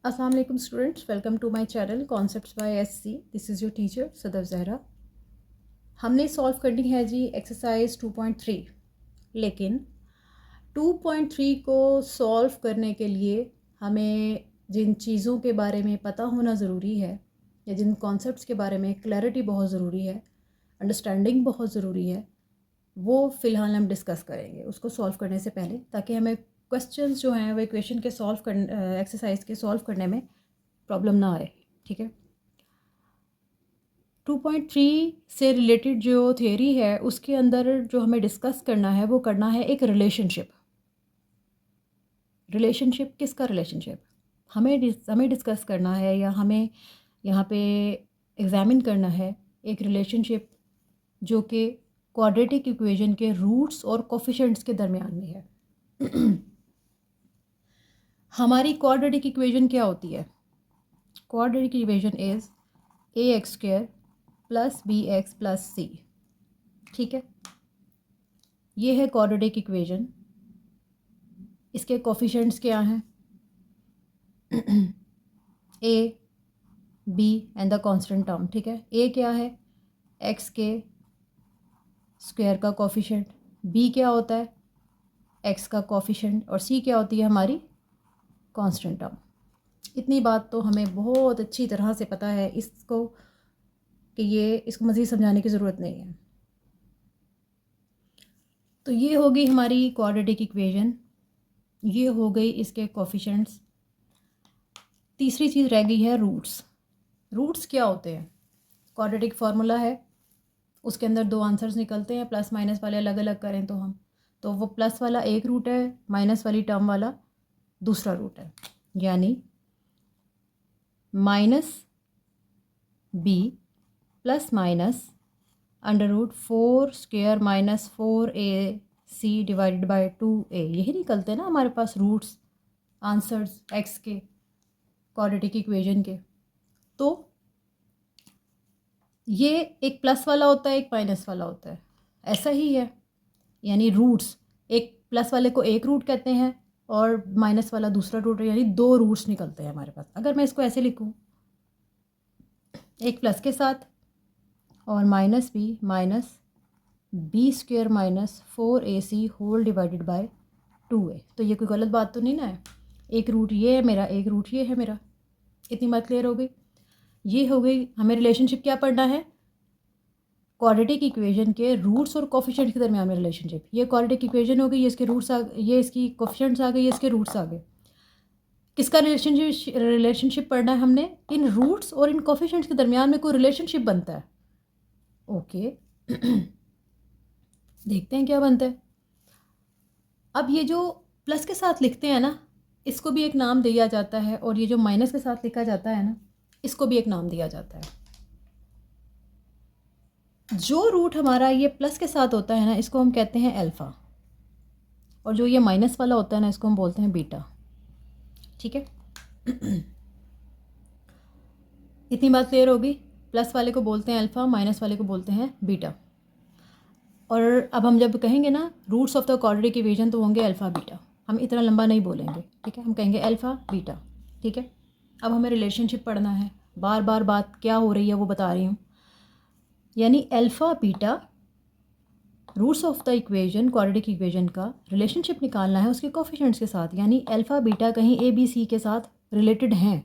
अस्सलाम वालेकुम students, welcome to my channel concepts by SC. This is your teacher Sadaf Zahra. हमने solve करनी है जी एक्सरसाइज 2.3। लेकिन 2.3 को सॉल्व करने के लिए हमें जिन चीज़ों के बारे में पता होना ज़रूरी है या जिन कॉन्सेप्ट्स के बारे में क्लैरिटी बहुत ज़रूरी है, अंडरस्टैंडिंग बहुत ज़रूरी है, वो फ़िलहाल हम डिस्कस करेंगे उसको सॉल्व करने से पहले, ताकि हमें क्वेश्चंस जो हैं वो इक्वेशन के सॉल्व कर एक्सरसाइज के सॉल्व करने में प्रॉब्लम ना आए। ठीक है। 2.3 से रिलेटेड जो थियरी है उसके अंदर जो हमें डिस्कस करना है वो करना है एक रिलेशनशिप। रिलेशनशिप किसका रिलेशनशिप हमें डिस्कस करना है या हमें यहाँ पे एग्ज़ामिन करना है एक रिलेशनशिप जो कि क्वाड्रेटिक इक्वेशन के रूट्स और कोफिशिएंट्स के दरमियान में है। हमारी क्वाड्रेटिक इक्वेशन क्या होती है? Quadratic equation is a x square plus b x plus c. ठीक है, ये है क्वाड्रेटिक इक्वेशन। इसके कोफिशिएंट्स क्या हैं? A b and the constant term. ठीक है, ए क्या है? एक्स के स्क्वायर का कोफिशिएंट। बी क्या होता है? एक्स का कोफिशिएंट। और सी क्या होती है? हमारी कांस्टेंट टर्म। इतनी बात तो हमें बहुत अच्छी तरह से पता है इसको कि ये इसको मज़ीद समझाने की ज़रूरत नहीं है। तो ये होगी हमारी क्वाड्रेटिक इक्वेशन, ये हो गई इसके कोफिशिएंट्स। तीसरी चीज़ रह गई है रूट्स। रूट्स क्या होते हैं? क्वाड्रेटिक फार्मूला है, उसके अंदर दो आंसर्स निकलते हैं, प्लस माइनस वाले अलग अलग करें तो हम, तो वो प्लस वाला एक रूट है, माइनस वाली टर्म वाला दूसरा रूट है। यानी minus b plus minus √4² minus 4ac divided by 2a, यही निकलते हैं ना हमारे पास रूट्स, आंसर्स एक्स के क्वाड्रेटिक इक्वेशन के। तो ये एक प्लस वाला होता है, एक माइनस वाला होता है, ऐसा ही है। यानी रूट्स, एक प्लस वाले को एक रूट कहते हैं और माइनस वाला दूसरा रूट है, यानी दो रूट्स निकलते हैं हमारे पास। अगर मैं इसको ऐसे लिखूं, एक प्लस के साथ और minus b square minus 4ac whole divided by 2a, तो ये कोई गलत बात तो नहीं ना है? एक रूट ये है मेरा, एक रूट ये है मेरा। इतनी बात क्लियर हो गई? ये हो गई। हमें रिलेशनशिप क्या पढ़ना है? क्वाड्रेटिक इक्वेशन के रूट्स और कोफिशिएंट्स के दरमियान में रिलेशनशिप। ये क्वाड्रेटिक इक्वेशन हो गई, ये इसके रूट्स ये इसकी कोफिशिएंट्स आ गए, ये इसके रूट्स आ गए। किसका रिलेशनशिप पढ़ना है हमने? इन रूट्स और इन कोफिशिएंट्स के दरमियान में कोई रिलेशनशिप बनता है। ओके। देखते हैं क्या बनता है। अब ये जो प्लस के साथ लिखते हैं ना, इसको भी एक नाम दिया जाता है, और ये जो माइनस के साथ लिखा जाता है ना, इसको भी एक नाम दिया जाता है। जो रूट हमारा ये प्लस के साथ होता है ना, इसको हम कहते हैं अल्फ़ा, और जो ये माइनस वाला होता है ना, इसको हम बोलते हैं बीटा। ठीक है। इतनी बात क्लियर होगी? प्लस वाले को बोलते हैं अल्फ़ा, माइनस वाले को बोलते हैं बीटा। और अब हम जब कहेंगे ना roots of the quadratic equation, तो होंगे अल्फ़ा बीटा। हम इतना लंबा नहीं बोलेंगे, ठीक है, हम कहेंगे अल्फ़ा बीटा। ठीक है। अब हमें रिलेशनशिप पढ़ना है, बार बार बात क्या हो रही है वो बता रही हूँ। यानी alpha beta roots of the equation, quadratic equation का रिलेशनशिप निकालना है उसके कोफिशिएंट्स के साथ। यानी अल्फ़ा बीटा कहीं ए बी सी के साथ रिलेटेड हैं,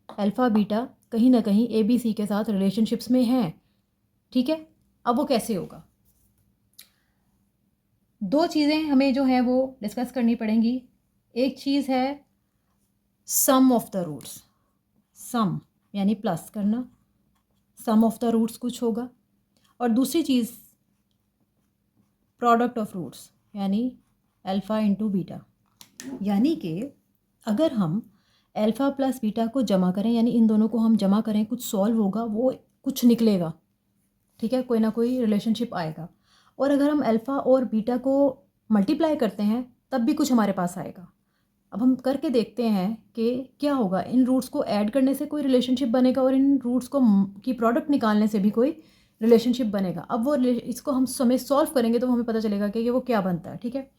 अल्फ़ा बीटा कहीं ना कहीं ए बी सी के साथ रिलेशनशिप्स में हैं। ठीक है। अब वो कैसे होगा? दो चीज़ें हमें जो हैं वो डिस्कस करनी पड़ेंगी। एक चीज़ है सम ऑफ द रूट्स, सम यानी प्लस करना, सम ऑफ द रूट्स कुछ होगा। और दूसरी चीज़ प्रोडक्ट ऑफ रूट्स, यानी अल्फ़ा इंटू बीटा। यानी कि अगर हम अल्फ़ा प्लस बीटा को जमा करें, यानी इन दोनों को हम जमा करें, कुछ सॉल्व होगा, वो कुछ निकलेगा। ठीक है, कोई ना कोई रिलेशनशिप आएगा। और अगर हम अल्फ़ा और बीटा को मल्टीप्लाई करते हैं तब भी कुछ हमारे पास आएगा। अब हम करके देखते हैं कि क्या होगा। इन रूट्स को ऐड करने से कोई रिलेशनशिप बनेगा और इन रूट्स को की प्रोडक्ट निकालने से भी कोई रिलेशनशिप बनेगा। अब वो इसको हम समय सॉल्व करेंगे तो हमें पता चलेगा कि वो क्या बनता है। ठीक है।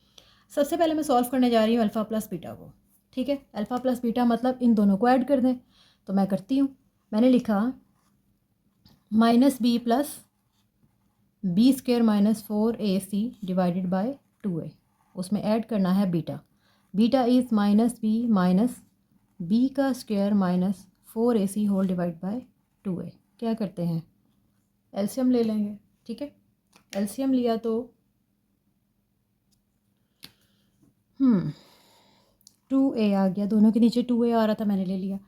सबसे पहले मैं सॉल्व करने जा रही हूँ अल्फ़ा प्लस बीटा को। ठीक है, अल्फ़ा प्लस बीटा मतलब इन दोनों को ऐड कर दें। तो मैं करती हूँ, मैंने लिखा -b plus b square minus 4ac divided by 2a, उसमें ऐड करना है beta. Beta is -b minus b का square minus 4ac whole divide by 2a। क्या करते हैं, एलसीएम ले लेंगे। ठीक है, एलसीएम लिया तो 2a आ गया, दोनों के नीचे 2a आ रहा था, मैंने ले लिया।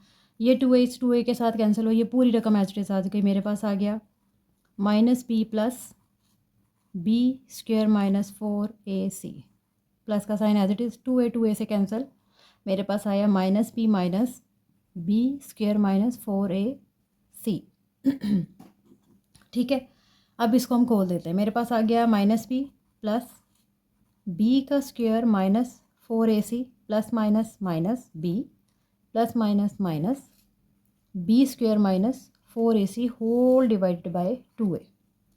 ये 2a इस 2a के साथ कैंसिल हो, ये पूरी रकम एज इट इज़ आ गई। मेरे पास आ गया -b plus b square minus 4ac, plus का sign as it is, 2a से कैंसिल, मेरे पास आया -b minus b square minus 4ac। ठीक है, अब इसको हम खोल देते हैं। मेरे पास आ गया -b प्लस बी का square minus 4ac plus minus minus b plus minus minus b square minus 4ac whole divided by 2a।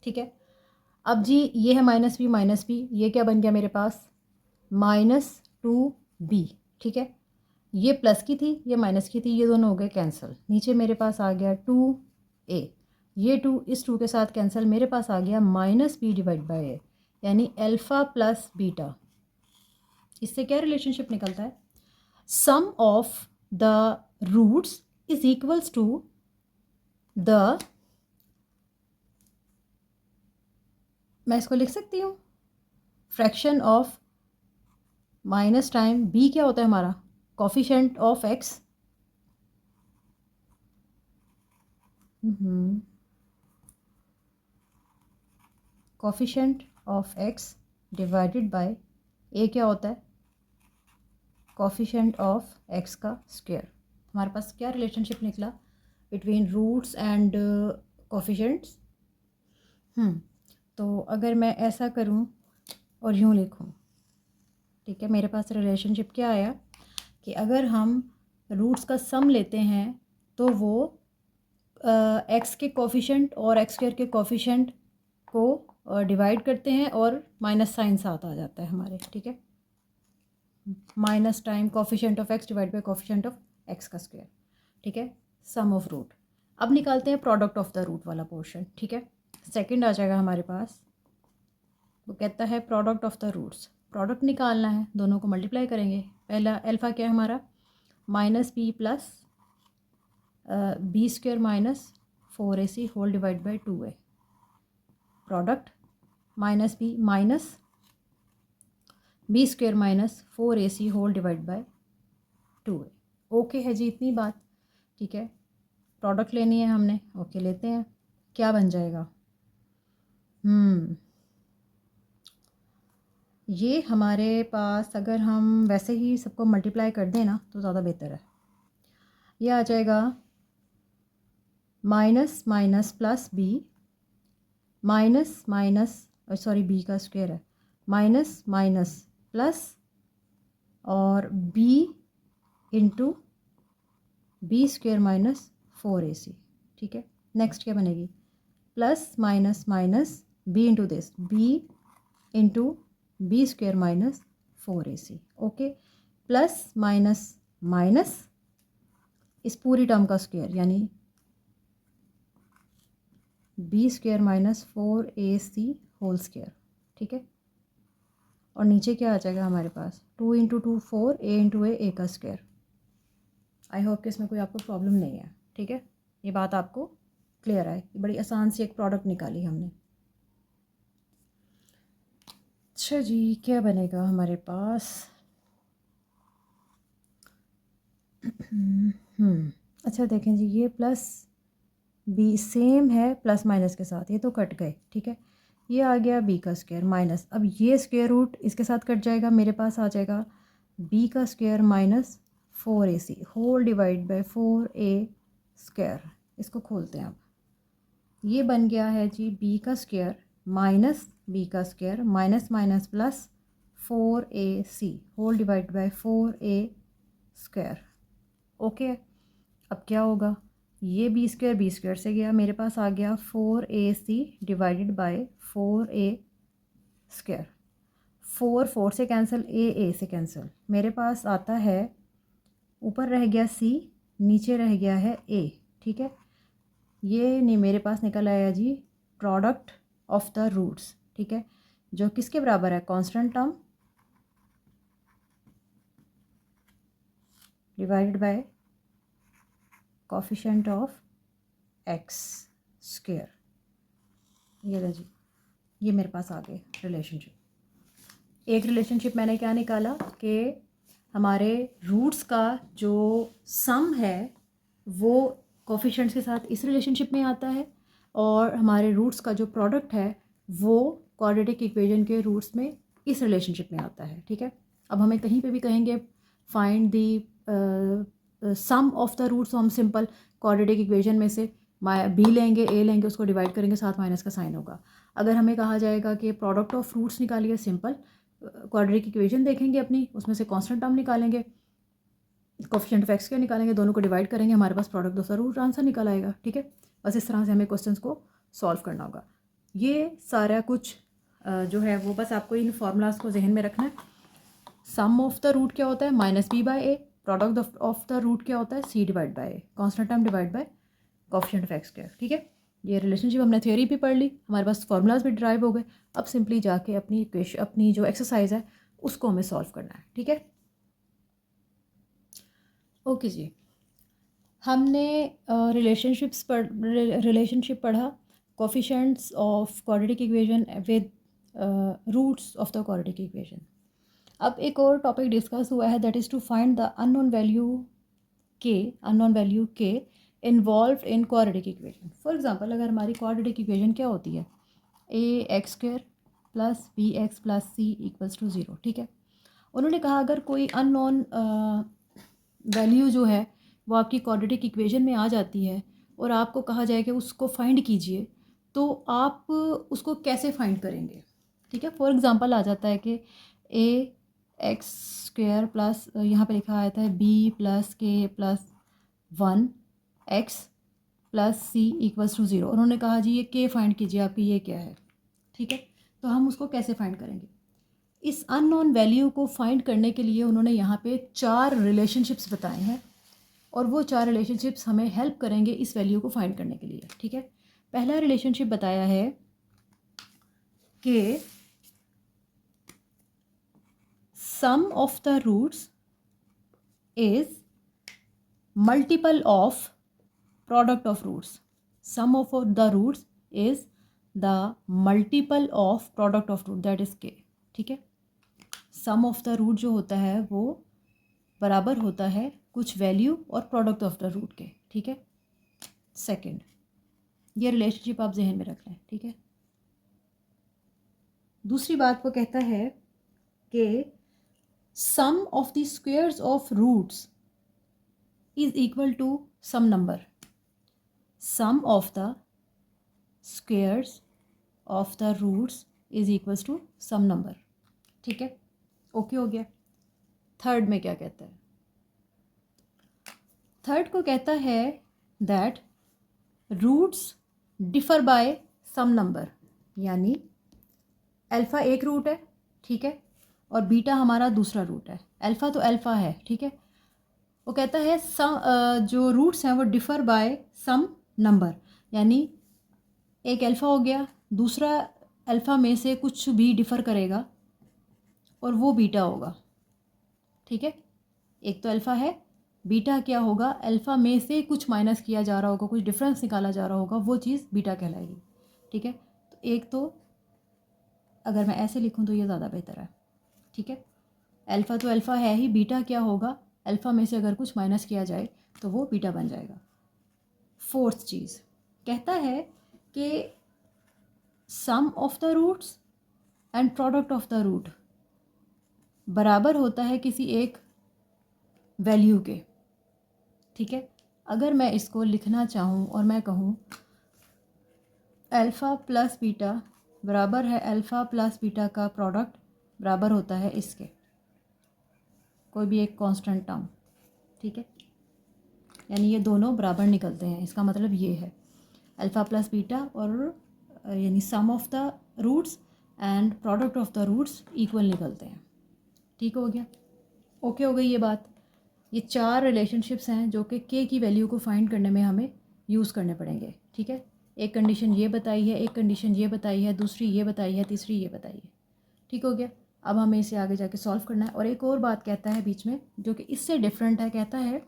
ठीक है, अब जी ये है -b, ये क्या बन गया मेरे पास -2b। ठीक है, ये प्लस की थी, ये माइनस की थी, ये दोनों हो गए कैंसिल। नीचे मेरे पास आ गया 2a, ये 2 इस 2 के साथ कैंसिल, मेरे पास आ गया -b डिवाइड बाय a, यानी अल्फ़ा प्लस बीटा। इससे क्या रिलेशनशिप निकलता है, sum of the roots is equals to the, मैं इसको लिख सकती हूँ fraction of minus time b क्या होता है हमारा, coefficient of x, coefficient of x divided by a क्या होता है, कोफिशिएंट ऑफ x का स्क्वायर। हमारे पास क्या रिलेशनशिप निकला बिटवीन रूट्स एंड कोफिशिएंट्स। तो अगर मैं ऐसा करूं और यूं लिखूं, ठीक है, मेरे पास रिलेशनशिप क्या आया कि अगर हम रूट्स का सम लेते हैं तो वो x के कोफिशिएंट और x स्क्वायर के कोफिशिएंट को डिवाइड करते हैं और माइनस साइन साथ आ जाता है हमारे। ठीक है, minus time coefficient of x divide by coefficient of x का स्क्वायर। ठीक है, सम ऑफ रूट। अब निकालते हैं प्रोडक्ट ऑफ द रूट वाला पोर्शन। ठीक है, सेकंड आ जाएगा हमारे पास, वो कहता है product of the roots. Product निकालना है, दोनों को मल्टीप्लाई करेंगे। पहला अल्फ़ा क्या है हमारा, -b plus b square minus 4ac whole divide by 2a, product -b minus b square minus 4ac whole divide by 2a। Okay है जी, इतनी बात। ठीक है, प्रोडक्ट लेनी है हमने, ओके लेते हैं। क्या बन जाएगा, ये हमारे पास अगर हम वैसे ही सबको मल्टीप्लाई कर दें ना तो ज़्यादा बेहतर है। ये आ जाएगा minus minus plus b minus minus, sorry b का स्क्वायर है, माइनस माइनस प्लस और b into b square minus 4ac। ठीक है, नेक्स्ट क्या बनेगी, plus minus minus b into this b into b square minus 4ac। Okay, plus minus minus इस पूरी term का स्क्वायर यानी b square minus 4ac whole square. ठीक है, और नीचे क्या आ जाएगा हमारे पास, 2 इंटू 2 4, a इंटू ए का स्क्वायर। आई होप कि इसमें कोई आपको प्रॉब्लम नहीं है। ठीक है, ये बात आपको क्लियर है, बड़ी आसान सी एक प्रोडक्ट निकाली हमने। अच्छा जी, क्या बनेगा हमारे पास, अच्छा देखें जी, ये प्लस बी सेम है प्लस माइनस के साथ, ये तो कट गए। ठीक है, ये आ गया बी का स्क्वायर माइनस, अब ये स्क्वायर रूट इसके साथ कट जाएगा, मेरे पास आ जाएगा बी का square minus 4ac whole divide by 4a square. इसको खोलते हैं अब, ये बन गया है जी बी का स्क्वायर माइनस बी का square minus minus plus 4ac whole divide by 4a square. Okay, अब क्या होगा, ये बी स्क्वायर से गया, मेरे पास आ गया 4ac divided bye 4a square. 4 4 से कैंसिल, ए से कैंसिल, मेरे पास आता है ऊपर रह गया सी, नीचे रह गया है ए, ठीक है। ये नहीं मेरे पास निकल आया जी प्रोडक्ट ऑफ द रूट्स, ठीक है, जो किसके बराबर है, constant term divided by coefficient of x square. ये लो जी, ये मेरे पास आ गए रिलेशनशिप। एक रिलेशनशिप मैंने क्या निकाला कि हमारे रूट्स का जो सम है वो कोफिशिएंट्स के साथ इस रिलेशनशिप में आता है, और हमारे रूट्स का जो प्रोडक्ट है वो क्वाड्रेटिक इक्वेशन के रूट्स में इस रिलेशनशिप में आता है, ठीक है। अब हमें कहीं पे भी कहेंगे find the sum of the roots, तो हम सिंपल क्वाड्रेटिक इक्वेशन में से बी लेंगे, ए लेंगे, उसको डिवाइड करेंगे, साथ माइनस का साइन होगा। अगर हमें कहा जाएगा कि प्रोडक्ट ऑफ रूट्स निकालिए, सिंपल क्वाड्रेटिक इक्वेशन देखेंगे अपनी, उसमें से कांस्टेंट टर्म निकालेंगे, कोफिशिएंट ऑफ एक्स के निकालेंगे, दोनों को डिवाइड करेंगे, हमारे पास product of the root answer निकल आएगा, ठीक है। बस इस तरह से हमें क्वेश्चंस को सॉल्व करना होगा। ये सारा कुछ जो है वो बस आपको इन फार्मूलाज को जहन में रखना है। सम ऑफ द रूट क्या होता है, minus b by a, product of the root क्या होता है, c divide by a, constant term divide by coefficient of x square, ठीक है। ये रिलेशनशिप हमने थ्योरी भी पढ़ ली, हमारे पास फार्मूलाज भी ड्राइव हो गए। अब सिंपली जाके अपनी इक्वेशन, अपनी जो एक्सरसाइज है उसको हमें सॉल्व करना है, ठीक है। ओके जी, हमने रिलेशनशिप पढ़ा coefficients of quadratic equation with roots of the quadratic equation. अब एक और टॉपिक डिस्कस हुआ है, that is to find the unknown value k involve in quadratic equation. For example, अगर हमारी क्वाड्रेटिक इक्वेशन क्या होती है, a x square plus b x plus c equals to 0, ठीक है। उन्होंने कहा अगर कोई अननोन वैल्यू जो है वो आपकी क्वाड्रेटिक इक्वेशन में आ जाती है और आपको कहा जाए कि उसको फाइंड कीजिए, तो आप उसको कैसे फाइंड करेंगे, ठीक है। फॉर एग्जांपल आ जाता है कि ए एक्स स्क्वायर प्लस, यहाँ पे लिखा आता है b plus k plus 1 x plus c equals to 0। उन्होंने कहा जी ये के फाइंड कीजिए, आपकी ये क्या है, ठीक है। तो हम उसको कैसे फाइंड करेंगे, इस अननोन वैल्यू को फाइंड करने के लिए उन्होंने यहाँ पे 4 रिलेशनशिप्स बताए हैं, और वो 4 रिलेशनशिप्स हमें हेल्प करेंगे इस वैल्यू को फाइंड करने के लिए, ठीक है। पहला रिलेशनशिप बताया है कि sum of the roots is multiple of product of roots. Sum of the roots is the multiple of product of root, that is k, ठीक है। सम ऑफ द रूट जो होता है वो बराबर होता है कुछ वैल्यू और प्रोडक्ट ऑफ द रूट के, ठीक है। सेकंड, ये रिलेशनशिप आप जहन में रख लें, ठीक है। दूसरी बात वो कहता है कि sum of the squares of roots is equal to some number. Sum of the squares of the roots is equals to some number, ठीक है। ओके हो गया। थर्ड में क्या कहता है, थर्ड को कहता है that roots differ by some number, यानी अल्फ़ा एक रूट है, ठीक है, और बीटा हमारा दूसरा रूट है। अल्फ़ा तो अल्फ़ा है, ठीक है। वो कहता है जो रूट्स हैं वो डिफ़र बाय सम नंबर, यानी एक अल्फ़ा हो गया, दूसरा अल्फ़ा में से कुछ भी डिफ़र करेगा और वो बीटा होगा, ठीक है। एक तो अल्फ़ा है, बीटा क्या होगा, अल्फ़ा में से कुछ माइनस किया जा रहा होगा, कुछ डिफरेंस निकाला जा रहा होगा, वो चीज़ बीटा कहलाएगी, ठीक है। तो एक तो अगर मैं ऐसे लिखूं तो ये ज़्यादा बेहतर है, ठीक है। अल्फ़ा तो अल्फ़ा है ही, बीटा क्या होगा, अल्फ़ा में से अगर कुछ माइनस किया जाए तो वो बीटा बन जाएगा। फोर्थ चीज़ कहता है कि sum of the roots and product of the root बराबर होता है किसी एक वैल्यू के, ठीक है। अगर मैं इसको लिखना चाहूँ और मैं कहूँ अल्फ़ा प्लस बीटा बराबर है अल्फ़ा प्लस बीटा का प्रोडक्ट बराबर होता है इसके, कोई भी एक कांस्टेंट टर्म, ठीक है, यानी ये दोनों बराबर निकलते हैं। इसका मतलब ये है अल्फ़ा प्लस बीटा और यानी sum of the roots and product of the roots equal निकलते हैं, ठीक हो गया। ओके हो गई ये बात। ये 4 रिलेशनशिप्स हैं जो कि के की वैल्यू को फाइंड करने में हमें यूज़ करने पड़ेंगे, ठीक है। एक कंडीशन ये बताई है, एक कंडीशन ये बताई है, दूसरी ये बताई है, तीसरी ये बताई है, ठीक हो गया। अब हमें इसे आगे जाके सॉल्व करना है। और एक और बात कहता है बीच में जो कि इससे डिफरेंट है, कहता है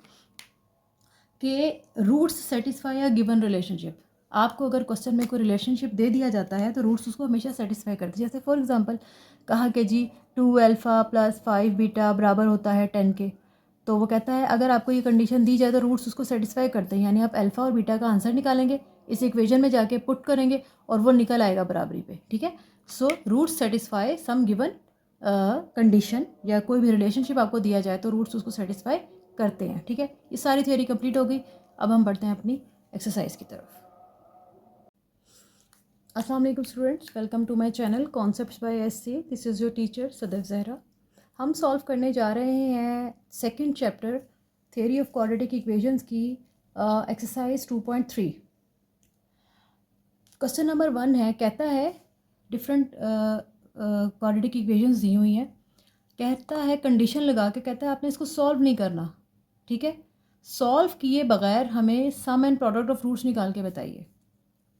कि roots satisfy a given relationship. आपको अगर क्वेश्चन में कोई रिलेशनशिप दे दिया जाता है तो रूट्स उसको हमेशा सेटिस्फाई करते हैं। जैसे फॉर एग्जांपल कहा कि जी 2 अल्फ़ा प्लस 5 बीटा बराबर होता है 10 के, तो वो कहता है अगर आपको ये कंडीशन दी जाए तो रूट्स उसको सेटिस्फाई करते हैं, यानी आप अल्फ़ा और बीटा का आंसर निकालेंगे, इस इक्वेशन में जाके पुट करेंगे और वो निकल आएगा बराबरी पे, ठीक है। So roots satisfy some given condition, या कोई भी रिलेशनशिप आपको दिया जाए तो रूट्स उसको सेटिस्फाई करते हैं, ठीक है। ये सारी थ्योरी कंप्लीट हो गई। अब हम बढ़ते हैं अपनी एक्सरसाइज की तरफ। अस्सलाम वालेकुम students, welcome to my channel concepts by SC. This is your teacher सदैव जहरा। हम सॉल्व करने जा रहे हैं second chapter theory of quadratic equations की एक्सरसाइज 2.3। क्वेश्चन नंबर 1 है, कहता है डिफरेंट क्वाड्रेटिक इक्वेशंस दी हुई हैं, कहता है कंडीशन लगा के कहता है आपने इसको सॉल्व नहीं करना, ठीक है। सॉल्व किए बगैर हमें सम एंड प्रोडक्ट ऑफ रूट्स निकाल के बताइए,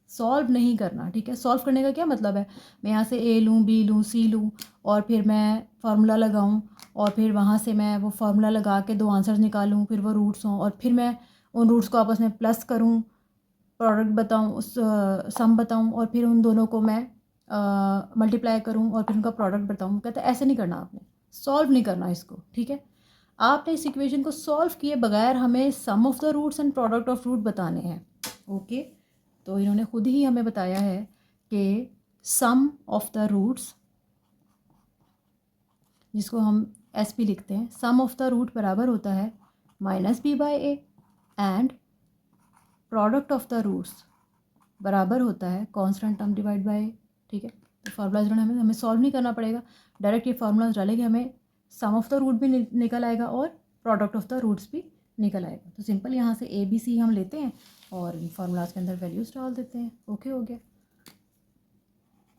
सॉल्व नहीं करना, ठीक है। सॉल्व करने का क्या मतलब है, मैं यहाँ से ए लूँ, बी लूँ, सी लूँ और फिर मैं फार्मूला लगाऊँ और फिर वहाँ से मैं वो फार्मूला लगा के 2 आंसर्स निकालूँ, फिर वो रूट्स हों और फिर मैं उन रूट्स को आपस में प्लस करूँ, प्रोडक्ट बताऊँ, उस सम बताऊँ और फिर उन दोनों को मैं मल्टीप्लाई करूँ और फिर उनका प्रोडक्ट बताऊँ। कहते हैं ऐसे नहीं करना, आपने सॉल्व नहीं करना इसको, ठीक है। आपने इस इक्वेशन को सॉल्व किए बगैर हमें sum of the roots and product of root बताने हैं, ओके। तो इन्होंने खुद ही हमें बताया है कि सम ऑफ द रूट्स, जिसको हम एस पी लिखते हैं, सम ऑफ द रूट बराबर होता है minus b by a and product of the roots बराबर होता है constant term divide by a, ठीक है। तो फार्मूला हमें सॉल्व नहीं करना पड़ेगा, डायरेक्ट ये फार्मूला डालेंगे, हमें सम ऑफ द रूट भी निकल आएगा और प्रोडक्ट ऑफ द रूट्स भी निकल आएगा। तो सिंपल यहाँ से ए बी सी हम लेते हैं और इन फार्मूलाज के अंदर वैल्यूज डाल देते हैं, ओके हो गया।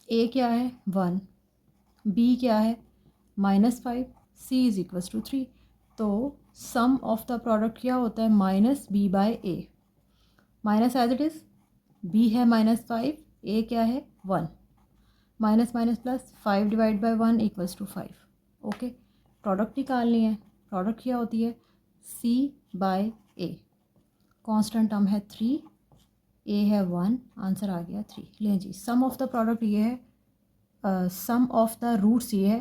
ए क्या है 1, बी क्या है -5, सी इज़ इक्वल्स टू 3। तो सम ऑफ द प्रोडक्ट क्या होता है minus b by a, minus as it is, b है -5, ए क्या है 1, minus minus plus 5 divide by 1 equals to 5, okay. Product निकालनी है, प्रोडक्ट क्या होती है c by a, constant term है 3, ए है 1, आंसर आ गया 3। लें जी, सम ऑफ द प्रोडक्ट ये है, सम ऑफ द रूट्स ये है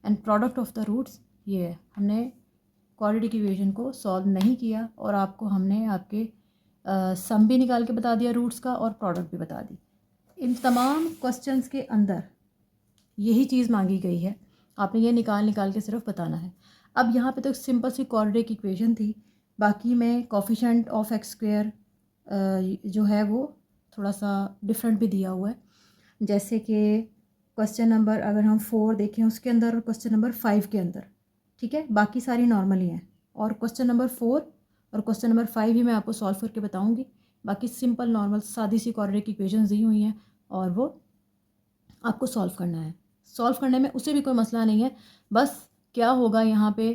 and product of the roots ये है। हमने क्वाड्रेटिक इक्वेशन को सॉल्व नहीं किया और आपको हमने आपके सम भी निकाल के बता दिया रूट्स का और प्रोडक्ट भी बता दी। इन तमाम क्वेश्चंस के अंदर यही चीज़ मांगी गई है, आपने ये निकाल के सिर्फ बताना है। अब यहाँ पे तो सिंपल सी क्वाड्रेटिक इक्वेशन थी, बाकी में कोफिशिएंट ऑफ एक्स स्क्वायर जो है वो थोड़ा सा डिफरेंट भी दिया हुआ है। जैसे कि क्वेश्चन नंबर अगर हम 4 देखें उसके अंदर और क्वेश्चन नंबर 5 के अंदर, ठीक है, बाकी सारी नॉर्मल ही हैं। और क्वेश्चन नंबर 4 और क्वेश्चन नंबर 5 ही मैं आपको सॉल्व करके बताऊंगी। बाकी सिंपल नॉर्मल सादी सी क्वाड्रेटिक इक्वेशंस दी हुई हैं और वो आपको सॉल्व करना है। सॉल्व करने में उसे भी कोई मसला नहीं है, बस क्या होगा यहाँ पे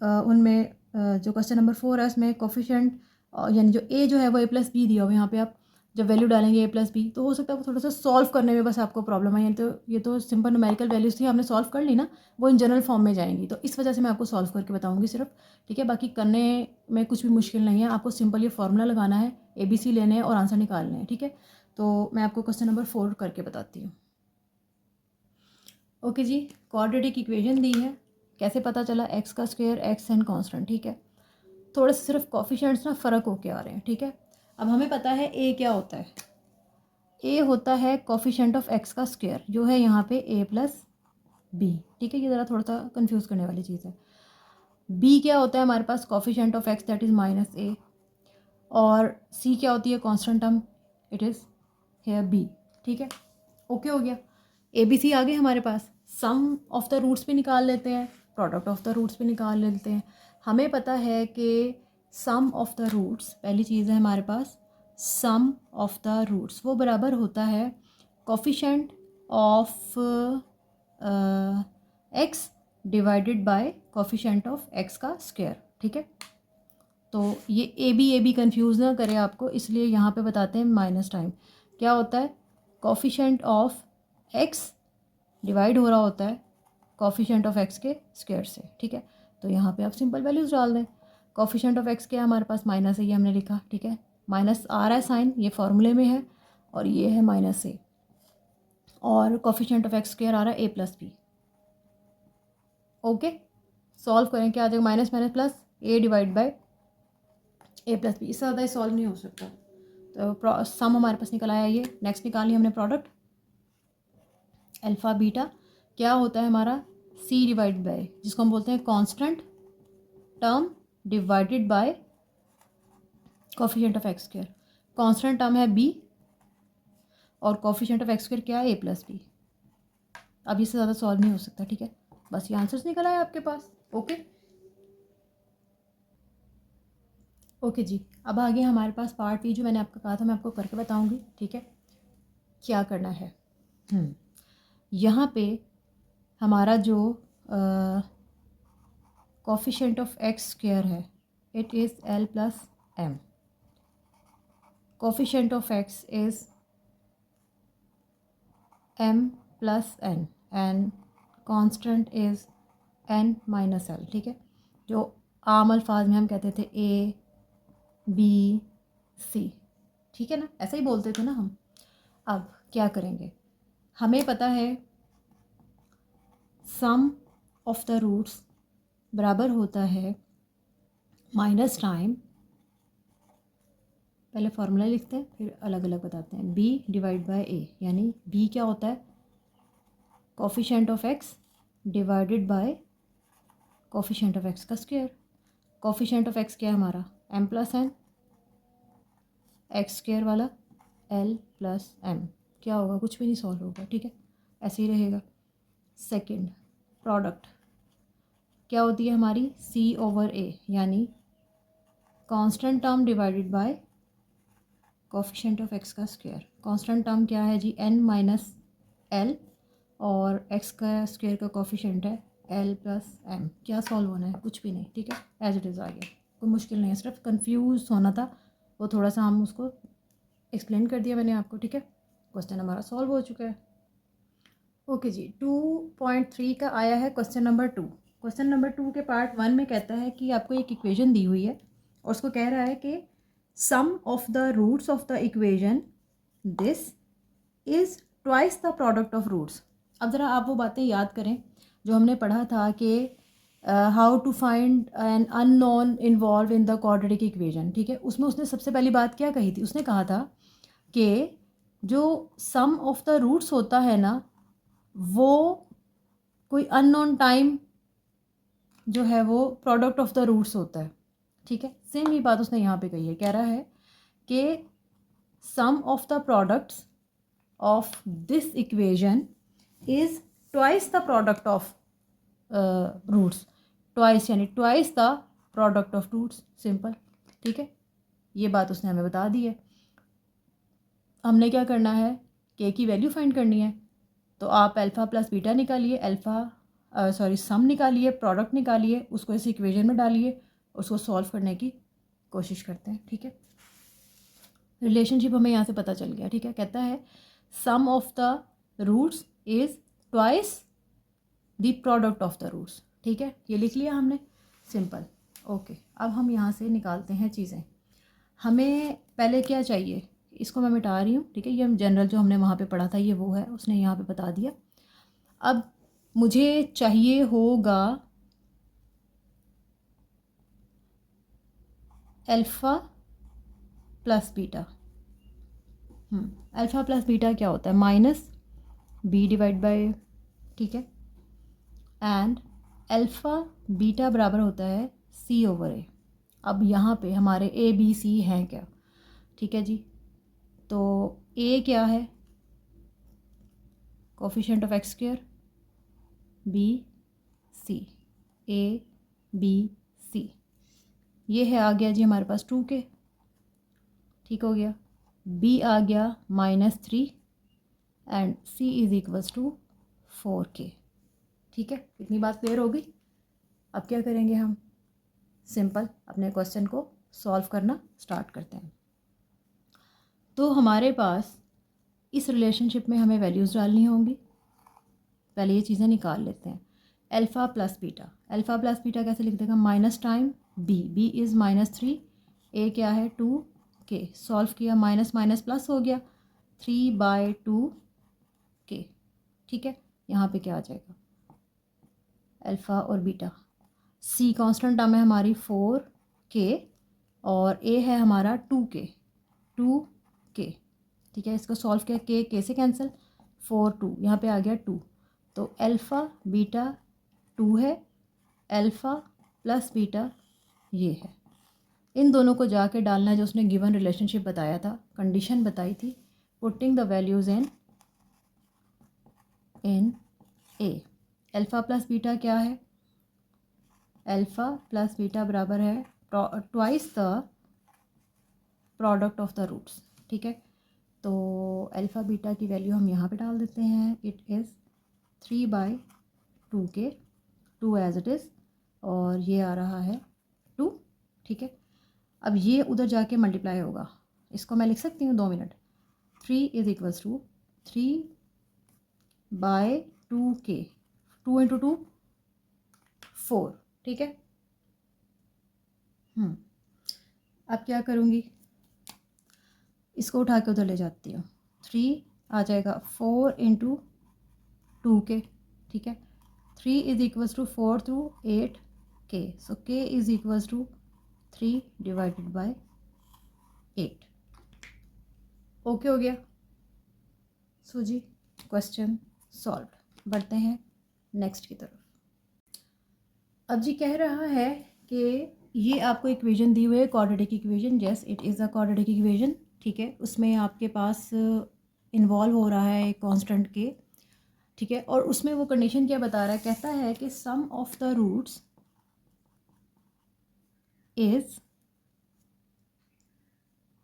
उनमें जो क्वेश्चन नंबर 4 है उसमें कोफिशिएंट यानी जो ए जो है वो a+b दिया हुआ है, यहाँ पे आप जब वैल्यू डालेंगे a+b तो हो सकता है वो थोड़ा सा सॉल्व करने में बस आपको प्रॉब्लम है। तो ये तो सिंपल न्यूमेरिकल वैल्यूज़ थी, आपने सॉल्व कर ली ना, वो इन जनरल फॉर्म में जाएंगी, तो इस वजह से मैं आपको सॉल्व करके बताऊँगी सिर्फ, ठीक है। बाकी करने में कुछ भी मुश्किल नहीं है, आपको सिंपल ये फार्मूला लगाना है, ABC लेने हैं और आंसर निकालने हैं, ठीक है। तो मैं आपको क्वेश्चन नंबर 4 करके बताती हूँ। ओके जी, क्वाड्रेटिक इक्वेशन दी है, कैसे पता चला एक्स का स्क्वायर एक्स एंड कांस्टेंट, ठीक है। थोड़े से सिर्फ कोफिशिएंट्स ना फ़र्क होके आ रहे हैं, ठीक है। अब हमें पता है ए क्या होता है, ए होता है कोफिशिएंट ऑफ एक्स का स्क्वायर जो है यहाँ पे a+b, ठीक है। ये ज़रा थोड़ा सा कंफ्यूज करने वाली चीज़ है। बी क्या होता है हमारे पास coefficient of x that is -a, और सी क्या होती है constant term, it is here B, ठीक है। ओके हो गया, ए बी सी आ गए हमारे पास। सम ऑफ द रूट्स भी निकाल लेते हैं, प्रोडक्ट ऑफ द रूट्स भी निकाल लेते हैं। हमें पता है कि सम ऑफ द रूट्स, पहली चीज़ है हमारे पास सम ऑफ द रूट्स, वो बराबर होता है coefficient of x divided by coefficient of x का स्क्वायर, ठीक है। तो ये ए बी कंफ्यूज ना करे आपको, इसलिए यहाँ पे बताते हैं माइनस टाइम। क्या होता है, कॉफिशेंट ऑफ एक्स डिवाइड हो रहा होता है कॉफिशेंट ऑफ एक्स के स्क्वायर से, ठीक है। तो यहाँ पे आप सिंपल वैल्यूज़ डाल दें। कॉफिशेंट ऑफ एक्स क्या है हमारे पास, माइनस है, ये हमने लिखा, ठीक है। माइनस आ रहा है साइन, ये फॉर्मूले में है, और ये है माइनस ए, और कॉफिशेंट ऑफ एक्स स्क्वायर आ रहा है a plus b. Okay, solve करें, क्या आ जाएगा, minus minus plus a divide by a plus b. इससे ज़्यादा सॉल्व नहीं हो सकता। तो सम हमारे पास निकल आया ये। नेक्स्ट निकाल लिया हमने प्रोडक्ट, अल्फ़ा बीटा क्या होता है हमारा, सी डिवाइड बाय, जिसको हम बोलते हैं constant term divided by coefficient of x square. Constant term है बी और कोफिशिएंट ऑफ एक्स स्क्वायर क्या है, ए प्लस बी। अब इससे ज़्यादा सॉल्व नहीं हो सकता, ठीक है। बस ये आंसर्स निकल आया आपके पास। ओके ओके जी, अब आगे हमारे पास पार्ट बी, जो मैंने आपको कहा था मैं आपको करके बताऊंगी, ठीक है। क्या करना है, यहाँ पे हमारा जो कोफिशिएंट ऑफ एक्स स्क्वायर है, it is l plus m. Coefficient of x is m plus n and constant is n minus l, ठीक है। जो आम अल्फाज में हम कहते थे ए बी सी, ठीक है ना, ऐसा ही बोलते थे ना हम। अब क्या करेंगे, हमें पता है सम ऑफ द रूट्स बराबर होता है माइनस टाइम, पहले फार्मूला लिखते हैं फिर अलग अलग बताते हैं, b डिवाइड बाय a, यानी b क्या होता है, coefficient of x divided by coefficient of x का स्क्वायर। कोफिशिएंट ऑफ x क्या है हमारा, m plus n, x square वाला l प्लस m, क्या होगा, कुछ भी नहीं सॉल्व होगा, ठीक है, ऐसे ही रहेगा। सेकंड प्रोडक्ट क्या होती है हमारी, c ओवर a, यानी constant term divided by coefficient of x का स्क्वायर। कांस्टेंट टर्म क्या है जी, n माइनस एल, और x का स्क्वायर का कोफिशिएंट है l प्लस m। क्या सॉल्व होना है, कुछ भी नहीं, ठीक है, एज इट इज़ आ गया, कोई मुश्किल नहीं है, सिर्फ कंफ्यूज होना था, वो थोड़ा सा हम उसको एक्सप्लेन कर दिया मैंने आपको, ठीक है। क्वेश्चन हमारा सॉल्व हो चुका है। ओके जी, 2.3 का आया है क्वेश्चन नंबर 2। क्वेश्चन नंबर 2 के पार्ट 1 में कहता है कि आपको एक इक्वेशन दी हुई है और उसको कह रहा है कि sum of the roots of the equation this is twice the product of roots. अब ज़रा आप वो बातें याद करें जो हमने पढ़ा था कि how to find an unknown involve in the quadratic equation, ठीक है। उसमें उसने सबसे पहली बात क्या कही थी, उसने कहा था कि जो सम ऑफ द रूट्स होता है ना, वो कोई अननोन टाइम जो है वो प्रोडक्ट ऑफ द रूट्स होता है, ठीक है। सेम ही बात उसने यहाँ पे कही है, कह रहा है कि sum of the products of this equation is twice the product of roots. Twice यानी twice the product of roots, simple, ठीक है। ये बात उसने हमें बता दी है। हमने क्या करना है, के की वैल्यू फाइंड करनी है, तो आप अल्फ़ा प्लस बीटा निकालिए, सम निकालिए, प्रोडक्ट निकालिए, उसको इस इक्वेशन में डालिए, उसको सॉल्व करने की कोशिश करते हैं, ठीक है। रिलेशनशिप हमें यहाँ से पता चल गया, ठीक है। कहता है sum of the roots is twice the product of the roots, ठीक है, ये लिख लिया हमने, सिंपल। ओके, अब हम यहाँ से निकालते हैं चीज़ें। हमें पहले क्या चाहिए, इसको मैं मिटा रही हूँ, ठीक है। ये हम जनरल जो हमने वहाँ पे पढ़ा था ये वो है, उसने यहाँ पे बता दिया। अब मुझे चाहिए होगा alpha plus beta. Alpha plus beta क्या होता है, माइनस बी डिवाइड बाय, ठीक है, एंड अल्फ़ा बीटा बराबर होता है सी ओवर ए। अब यहाँ पे हमारे ए बी सी हैं क्या, ठीक है जी। तो ए क्या है, coefficient of x square, b c, a b c, ये है आ गया जी हमारे पास 2K, ठीक हो गया। बी आ गया -3 and c is equals to 4K, ठीक है। इतनी बात क्लियर हो गई। अब क्या करेंगे हम, सिंपल अपने क्वेश्चन को सॉल्व करना स्टार्ट करते हैं। तो हमारे पास इस रिलेशनशिप में हमें वैल्यूज़ डालनी होंगी। पहले ये चीज़ें निकाल लेते हैं। Alpha plus beta, alpha plus beta कैसे लिख देगा, माइनस टाइम बी इज़ -3, ए क्या है 2k, सॉल्व किया माइनस माइनस प्लस हो गया 3/2k। ठीक है, यहाँ पे क्या आ जाएगा, अल्फ़ा और बीटा। सी कांस्टेंट टर्म है हमारी 4k और ए है हमारा 2k। ठीक है, इसको सॉल्व किया, के से कैंसिल, 4 2 यहाँ पे आ गया 2। तो अल्फ़ा बीटा 2 है, अल्फ़ा प्लस बीटा ये है। इन दोनों को जाके डालना है जो उसने गिवन रिलेशनशिप बताया था, कंडीशन बताई थी। Putting the values in a. Alpha plus beta क्या है, अल्फ़ा प्लस बीटा बराबर है twice the product of the roots. ठीक है, तो अल्फ़ा बीटा की वैल्यू हम यहाँ पे डाल देते हैं, it is 3/2k, 2 as it is, और ये आ रहा है 2। ठीक है, अब ये उधर जाके मल्टीप्लाई होगा, इसको मैं लिख सकती हूँ 2 minute. 3 is equals to 3/2k, 2 into 2 4। ठीक है, अब क्या करूँगी, इसको उठा के उधर ले जाती हूँ, 3 आ जाएगा 4 इंटू 2k। ठीक है, 3 is equals to 4 through 8k, so k is equals to 3/8। Okay हो गया। सो जी क्वेश्चन सॉल्व। बढ़ते हैं नेक्स्ट की तरफ। अब जी कह रहा है कि ये आपको इक्वेशन दी हुई है, quadratic equation, yes it is a quadratic equation. ठीक है, उसमें आपके पास इन्वॉल्व हो रहा है कांस्टेंट के। ठीक है, और उसमें वो कंडीशन क्या बता रहा है, कहता है कि sum of the roots is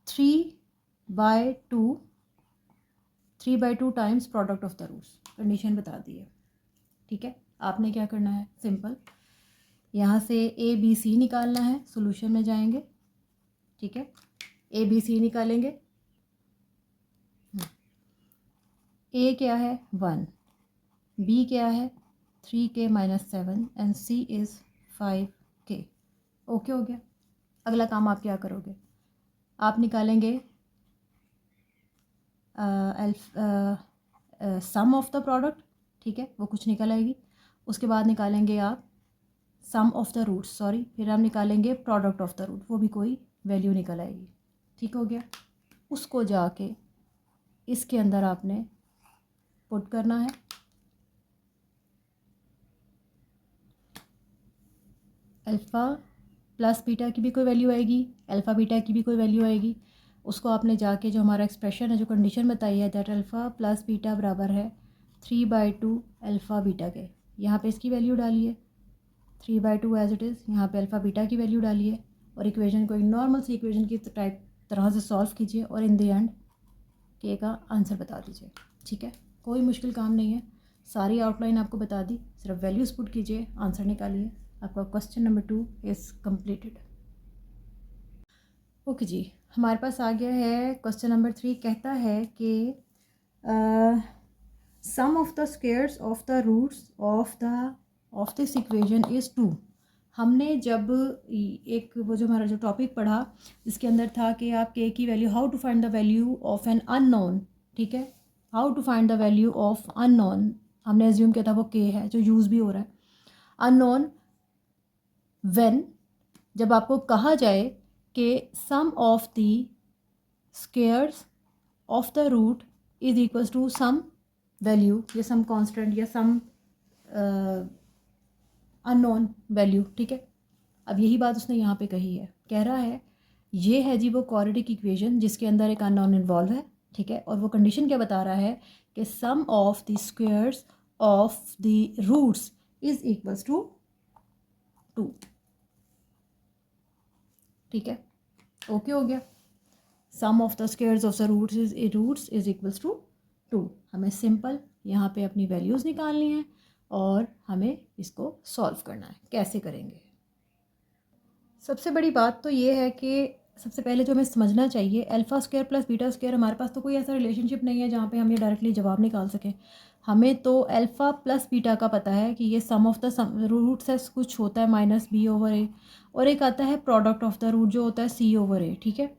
3/2 times product of the roots. Condition बता दी है। ठीक है, आपने क्या करना है, सिंपल यहाँ से ए बी सी निकालना है, सॉल्यूशन में जाएंगे। ठीक है, ए बी सी निकालेंगे। ए क्या है 1, बी क्या है 3k - 7 and c is 5k। Okay हो गया। अगला काम आप क्या करोगे, आप निकालेंगे सम ऑफ द प्रोडक्ट। ठीक है, वो कुछ निकल आएगी। उसके बाद निकालेंगे आप सम ऑफ द रूट, सॉरी, फिर हम निकालेंगे प्रोडक्ट ऑफ द रूट, वो भी कोई वैल्यू निकल आएगी। ठीक हो गया, उसको जाके इसके अंदर आपने पुट करना है। अल्फ़ा प्लस बीटा की भी कोई वैल्यू आएगी, अल्फ़ा बीटा की भी कोई वैल्यू आएगी। उसको आपने जाके जो हमारा एक्सप्रेशन है, जो कंडीशन बताई है, दैट अल्फ़ा प्लस बीटा बराबर है 3/2 अल्फ़ा बीटा के, यहाँ पे इसकी वैल्यू डालिए 3/2 एज इट इज़, यहाँ पे अल्फ़ा बीटा की वैल्यू डालिए और इक्वेशन को एक नॉर्मल सी इक्वेशन की तरह से सॉल्व कीजिए और इन द एंड के का आंसर बता दीजिए। ठीक है, कोई मुश्किल काम नहीं है, सारी आउटलाइन आपको बता दी, सिर्फ वैल्यूज़ पुट कीजिए, आंसर निकालिए, आपका question number 2 is completed. Okay जी, हमारे पास आ गया है क्वेश्चन नंबर 3। कहता है कि sum of the squares of the roots of this equation is 2। हमने जब एक वो जो हमारा जो टॉपिक पढ़ा, जिसके अंदर था कि आप के की value, how to find the value of an unknown. ठीक है, how to find the value of unknown, हमने एज्यूम किया था वो के है, जो यूज़ भी हो रहा है। अननोन व्हेन, जब आपको कहा जाए कि sum of the squares of the root is equals to some value या सम कांस्टेंट या सम अननोन वैल्यू। ठीक है, अब यही बात उसने यहाँ पे कही है, कह रहा है ये है जी वो क्वाड्रेटिक इक्वेशन जिसके अंदर एक अननोन इन्वॉल्व है। ठीक है, और वो कंडीशन क्या बता रहा है कि sum of the squares of the roots is equals to 2। ठीक है, ओके हो गया। Sum of the squares of the roots is equals to 2। हमें सिंपल यहाँ पे अपनी वैल्यूज़ निकालनी है और हमें इसको सॉल्व करना है। कैसे करेंगे, सबसे बड़ी बात तो ये है कि सबसे पहले जो हमें समझना चाहिए, alpha square plus beta square, हमारे पास तो कोई ऐसा रिलेशनशिप नहीं है जहाँ पे हम ये डायरेक्टली जवाब निकाल सकें। हमें तो अल्फ़ा प्लस बीटा का पता है कि ये सम ऑफ द सम रूट से कुछ होता है माइनस बी ओवर ए, और एक आता है प्रोडक्ट ऑफ द रूट जो होता है सी ओवर ए, ठीक है।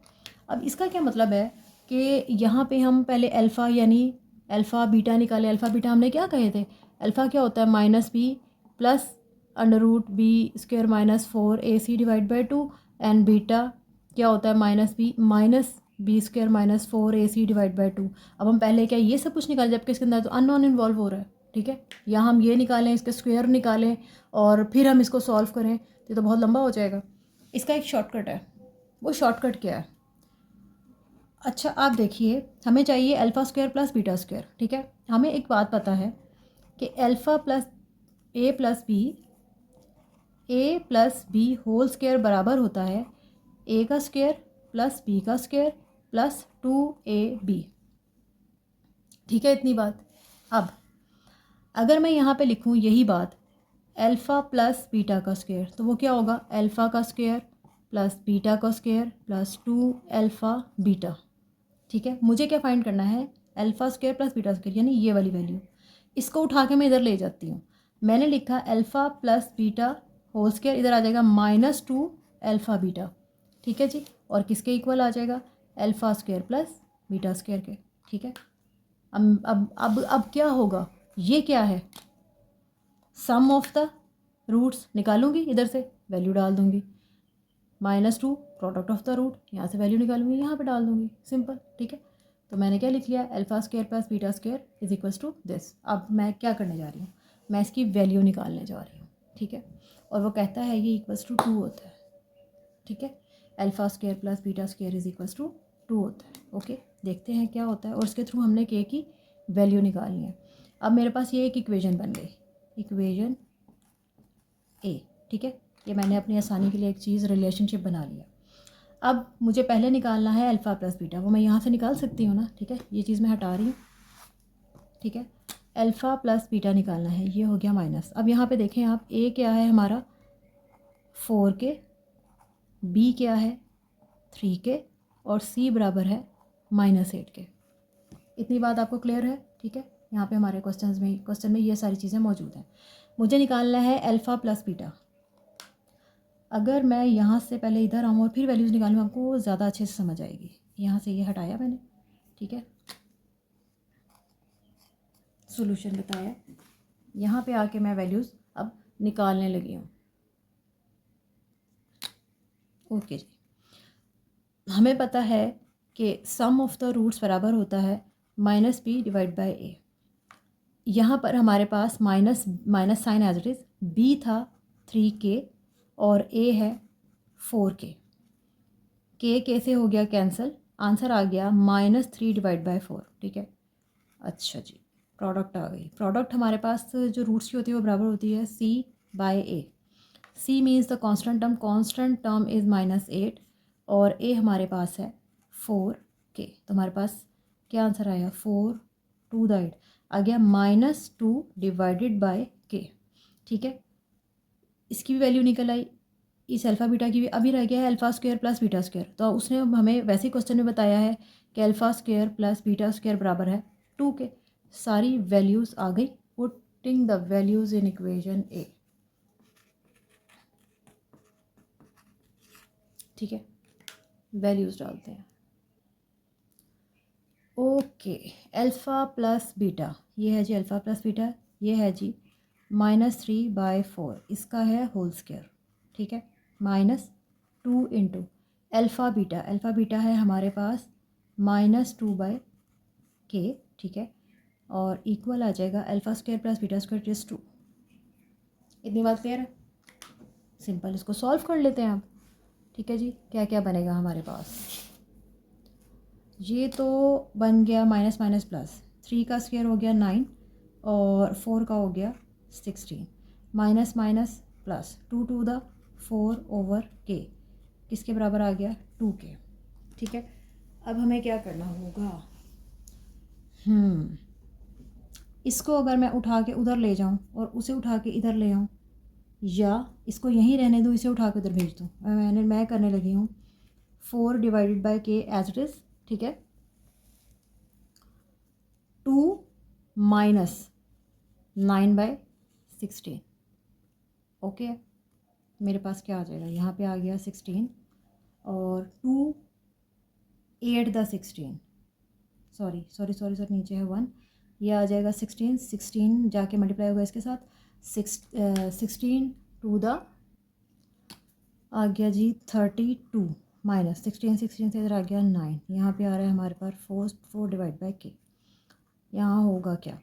अब इसका क्या मतलब है कि यहाँ पे हम पहले अल्फ़ा यानी अल्फ़ा बीटा निकाले। अल्फ़ा बीटा हमने क्या कहे थे, अल्फ़ा क्या होता है minus b plus under root b square minus 4ac divide by 2, and beta क्या होता है minus b square minus 4ac divide by 2। अब हम पहले क्या ये सब कुछ निकालें, जबकि इसके अंदर तो अननोन इन्वॉल्व हो रहा है, ठीक है। यहाँ हम ये निकालें, इसके स्क्वायर निकालें और फिर हम इसको सॉल्व करें तो ये तो बहुत लंबा हो जाएगा। इसका एक शॉर्टकट है। वो शॉर्टकट क्या है? अच्छा आप देखिए, हमें चाहिए alpha square plus beta square, ठीक है। हमें एक बात पता है कि अल्फ़ा प्लस ए प्लस बी होल स्क्वायर बराबर होता है ए का स्क्वायर प्लस बी का स्क्वायर प्लस 2ab, ठीक है। इतनी बात। अब अगर मैं यहाँ पे लिखूँ यही बात अल्फ़ा प्लस बीटा का स्क्वायर, तो वो क्या होगा, अल्फ़ा का स्क्वायर प्लस बीटा का स्क्वायर प्लस 2 अल्फ़ा बीटा, ठीक है। मुझे क्या फाइंड करना है, alpha square plus beta square यानी ये वाली वैल्यू। इसको उठा के मैं इधर ले जाती हूँ। मैंने लिखा alpha plus beta whole square, इधर आ जाएगा -2 अल्फ़ा बीटा, ठीक है जी। और किसके इक्वल आ जाएगा, alpha square plus beta square के, ठीक है। अब क्या होगा, ये क्या है, सम ऑफ द रूट्स निकालूंगी, इधर से वैल्यू डाल दूंगी, -2 प्रोडक्ट ऑफ द रूट, यहाँ से वैल्यू निकालूंगी, यहाँ पे डाल दूंगी, सिंपल, ठीक है। तो मैंने क्या लिख लिया, alpha square plus beta square is equals to this. अब मैं क्या करने जा रही हूँ, मैं इसकी वैल्यू निकालने जा रही हूँ, ठीक है। और वो कहता है ये इक्वल्स टू 2 होता है, ठीक है। Alpha square plus beta square is equals to 2 होता है, ओके। देखते हैं क्या होता है, और इसके थ्रू हमने के की वैल्यू निकालनी है। अब मेरे पास ये एक इक्वेशन बन गई, इक्वेशन ए, ठीक है। ये मैंने अपनी आसानी के लिए एक चीज़ रिलेशनशिप बना लिया। अब मुझे पहले निकालना है अल्फ़ा प्लस बीटा, वो मैं यहाँ से निकाल सकती हूँ ना, ठीक है। ये चीज़ मैं हटा रही हूँ, ठीक है। अल्फ़ा प्लस बीटा निकालना है, ये हो गया माइनस। अब यहाँ पे देखें आप, ए क्या है हमारा 4k, बी क्या है 3k, और सी बराबर है -8k। इतनी बात आपको क्लियर है, ठीक है। यहाँ पे हमारे क्वेश्चन में ये सारी चीज़ें मौजूद हैं। मुझे निकालना है अल्फ़ा प्लस बीटा। अगर मैं यहाँ से पहले इधर आऊँ और फिर वैल्यूज़ निकालूँ, आपको ज़्यादा अच्छे से समझ आएगी। यहाँ से ये हटाया मैंने, ठीक है, सॉल्यूशन बताया, यहाँ पे आके मैं वैल्यूज़ अब निकालने लगी हूँ, ओके जी। हमें पता है कि सम ऑफ द रूट्स बराबर होता है -b डिवाइड बाई a। यहाँ पर हमारे पास minus sign as it is, b था 3k और a है 4k। के से हो गया कैंसिल, आंसर आ गया -3 डिवाइड बाई 4, ठीक है। अच्छा जी, प्रोडक्ट आ गई। प्रोडक्ट हमारे पास जो रूट्स की होती है वो बराबर होती है c by a। c means the constant term is -8 और a हमारे पास है 4k। तो हमारे पास क्या आंसर आया, 4 टू द 8 आ गया -2 डिवाइडेड बाय k, ठीक है। इसकी भी वैल्यू निकल आई, इस अल्फ़ा बीटा की भी। अभी रह गया है alpha square plus beta square. तो उसने हमें वैसे ही क्वेश्चन में बताया है कि alpha square plus beta square बराबर है 2k। सारी वैल्यूज़ आ गई, putting the values in equation A, ठीक है। वैल्यूज़ डालते हैं, ओके। अल्फ़ा प्लस बीटा, ये है जी अल्फ़ा प्लस बीटा, ये है जी -3/4, इसका है होल स्क्वायर, ठीक है, -2 इंटू अल्फ़ा बीटा है हमारे पास -2/k, ठीक है। और इक्वल आ जाएगा alpha square plus beta square is 2। इतनी बात क्लियर है, सिंपल। इसको सॉल्व कर लेते हैं आप, ठीक है जी। क्या क्या बनेगा हमारे पास, ये तो बन गया माइनस माइनस प्लस, 3 का स्क्वायर हो गया 9 और 4 का हो गया 16, minus minus plus 2 to the 4 over k, किसके बराबर आ गया 2k, ठीक है। अब हमें क्या करना होगा, इसको अगर मैं उठा के उधर ले जाऊं और उसे उठा के इधर ले आऊं या इसको यहीं रहने दूँ, इसे उठा कर उधर भेज दूँ। मैं करने लगी हूँ 4 डिवाइडेड बाय के एज इट इज़, ठीक है। 2 माइनस 9/16, ओके। मेरे पास क्या आ जाएगा, यहाँ पे आ गया 16 और 2 8 द 16, सॉरी नीचे है 1, ये आ जाएगा 16 जाके मल्टीप्लाई होगा इसके साथ 16 टू द आ गया जी 32 माइनस 16 से इधर आ गया 9, यहाँ पे आ रहा है हमारे पास 4 डिवाइड बाई के। यहाँ होगा क्या,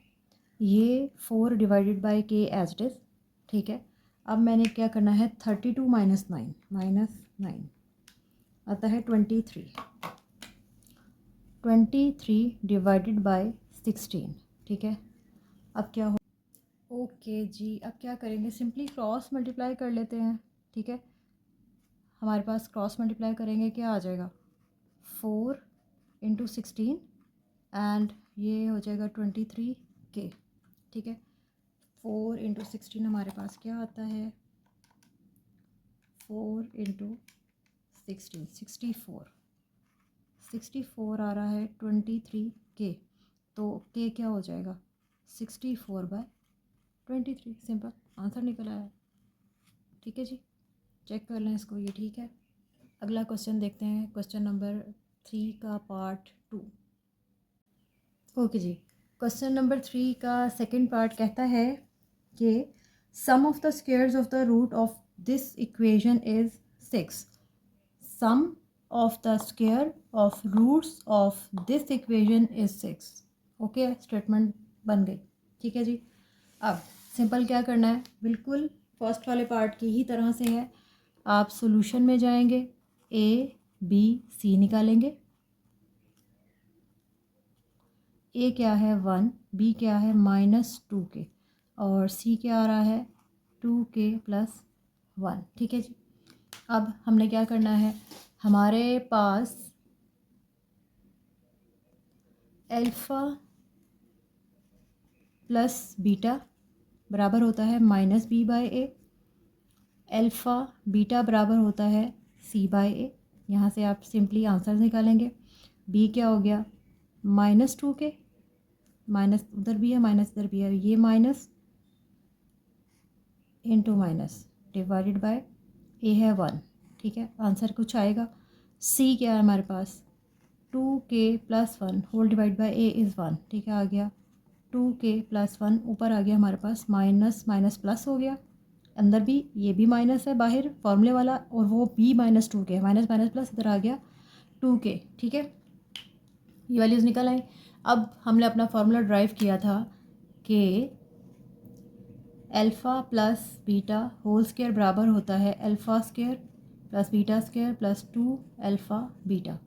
ये 4 डिवाइडेड बाई के एज इट इज़, ठीक है। अब मैंने क्या करना है, 32 माइनस 9 आता है 23 डिवाइडेड बाय 16, ठीक है। अब क्या हो, ओके जी, अब क्या करेंगे, सिंपली क्रॉस मल्टीप्लाई कर लेते हैं, ठीक है। हमारे पास क्रॉस मल्टीप्लाई करेंगे क्या आ जाएगा, 4 इंटू 16 एंड ये हो जाएगा 23 के, ठीक है। 4 इंटू 16 हमारे पास क्या आता है, 4 इंटू 16 64 आ रहा है 23 के, तो के क्या हो जाएगा 64/23, सिंपल आंसर निकल आया, ठीक है जी। चेक कर लें इसको, ये ठीक है। अगला क्वेश्चन देखते हैं, क्वेश्चन नंबर 3 का पार्ट 2। ओके जी, क्वेश्चन नंबर 3 का सेकंड पार्ट कहता है कि sum of the squares of the root of this equation is 6। Sum of the square of roots of this equation is 6। Okay, statement बन गई, ठीक है जी। अब सिंपल क्या करना है, बिल्कुल फर्स्ट वाले पार्ट की ही तरह से है। आप सॉल्यूशन में जाएंगे, ए बी सी निकालेंगे। ए क्या है 1, बी क्या है -2 के, और सी क्या आ रहा है 2 के + 1, ठीक है जी। अब हमने क्या करना है, हमारे पास अल्फ़ा प्लस बीटा बराबर होता है -b/a, अल्फ़ा बीटा बराबर होता है c/a। यहाँ से आप सिंपली आंसर निकालेंगे। b क्या हो गया -2 के, माइनस उधर भी है माइनस इधर भी है, ये minus into minus divided by a है 1, ठीक है। आंसर कुछ आएगा। c क्या है हमारे पास 2k + 1 whole divide by a is 1, ठीक है। आ गया 2k + 1, ऊपर आ गया हमारे पास माइनस माइनस प्लस हो गया, अंदर भी ये भी माइनस है बाहर फॉर्मूले वाला, और वो भी -2k है, माइनस माइनस प्लस इधर आ गया 2k, ठीक है। ये वैल्यूज़ निकल आई। अब हमने अपना फार्मूला ड्राइव किया था कि alpha plus beta whole square बराबर होता है alpha square plus beta square plus 2 alpha beta.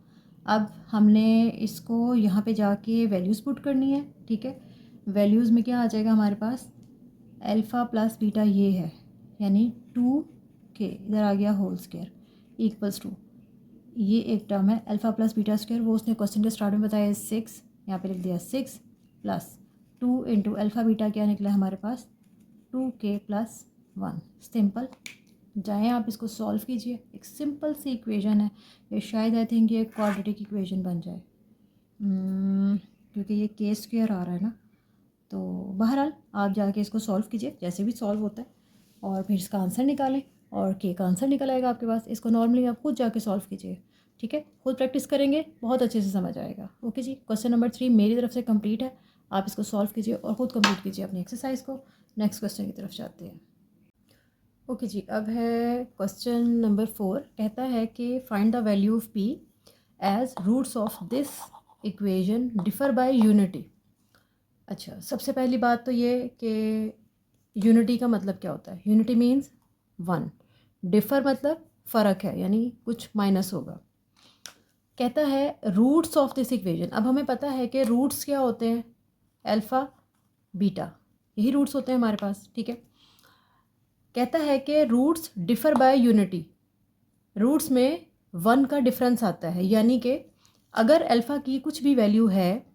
अब हमने इसको यहाँ पे जाके वैल्यूज़ पुट करनी है, ठीक है। वैल्यूज़ में क्या आ जाएगा हमारे पास, अल्फ़ा प्लस बीटा ये है, यानी 2k इधर आ गया होल स्क्वायर = 2, ये एक टर्म है अल्फ़ा प्लस बीटा स्क्वायर, वो उसने क्वेश्चन के स्टार्ट में बताया 6, यहाँ पे लिख दिया 6 + 2 इंटू अल्फ़ा बीटा क्या निकला हमारे पास 2k + 1। सिंपल, जाएँ आप इसको सॉल्व कीजिए, एक सिंपल सी इक्वेशन है ये, शायद आई थिंक ये क्वाड्रेटिक इक्वेशन बन जाए, क्योंकि ये k स्क्वायर आ रहा है ना। तो बहरहाल आप जाके इसको सॉल्व कीजिए जैसे भी सॉल्व होता है, और फिर इसका आंसर निकालें और के का आंसर निकल आएगा आपके पास। इसको नॉर्मली आप खुद जाके सॉल्व कीजिए, ठीक है। खुद प्रैक्टिस करेंगे बहुत अच्छे से समझ आएगा। ओके जी, क्वेश्चन नंबर 3 मेरी तरफ से कंप्लीट है। आप इसको सॉल्व कीजिए और ख़ुद कंप्लीट कीजिए अपनी एक्सरसाइज को। नेक्स्ट क्वेश्चन की तरफ जाते हैं। ओके जी, अब है क्वेश्चन नंबर 4, कहता है कि find the value of p as roots of this equation differ by unity. अच्छा, सबसे पहली बात तो ये कि यूनिटी का मतलब क्या होता है। यूनिटी मीन्स 1, डिफ़र मतलब फ़र्क है, यानी कुछ माइनस होगा। कहता है रूट्स ऑफ दिस इक्वेशन। अब हमें पता है कि रूट्स क्या होते हैं, अल्फ़ा बीटा, यही रूट्स होते हैं हमारे पास, ठीक है। कहता है कि roots differ by unity, roots में 1 का डिफरेंस आता है, यानी कि अगर अल्फ़ा की कुछ भी वैल्यू है,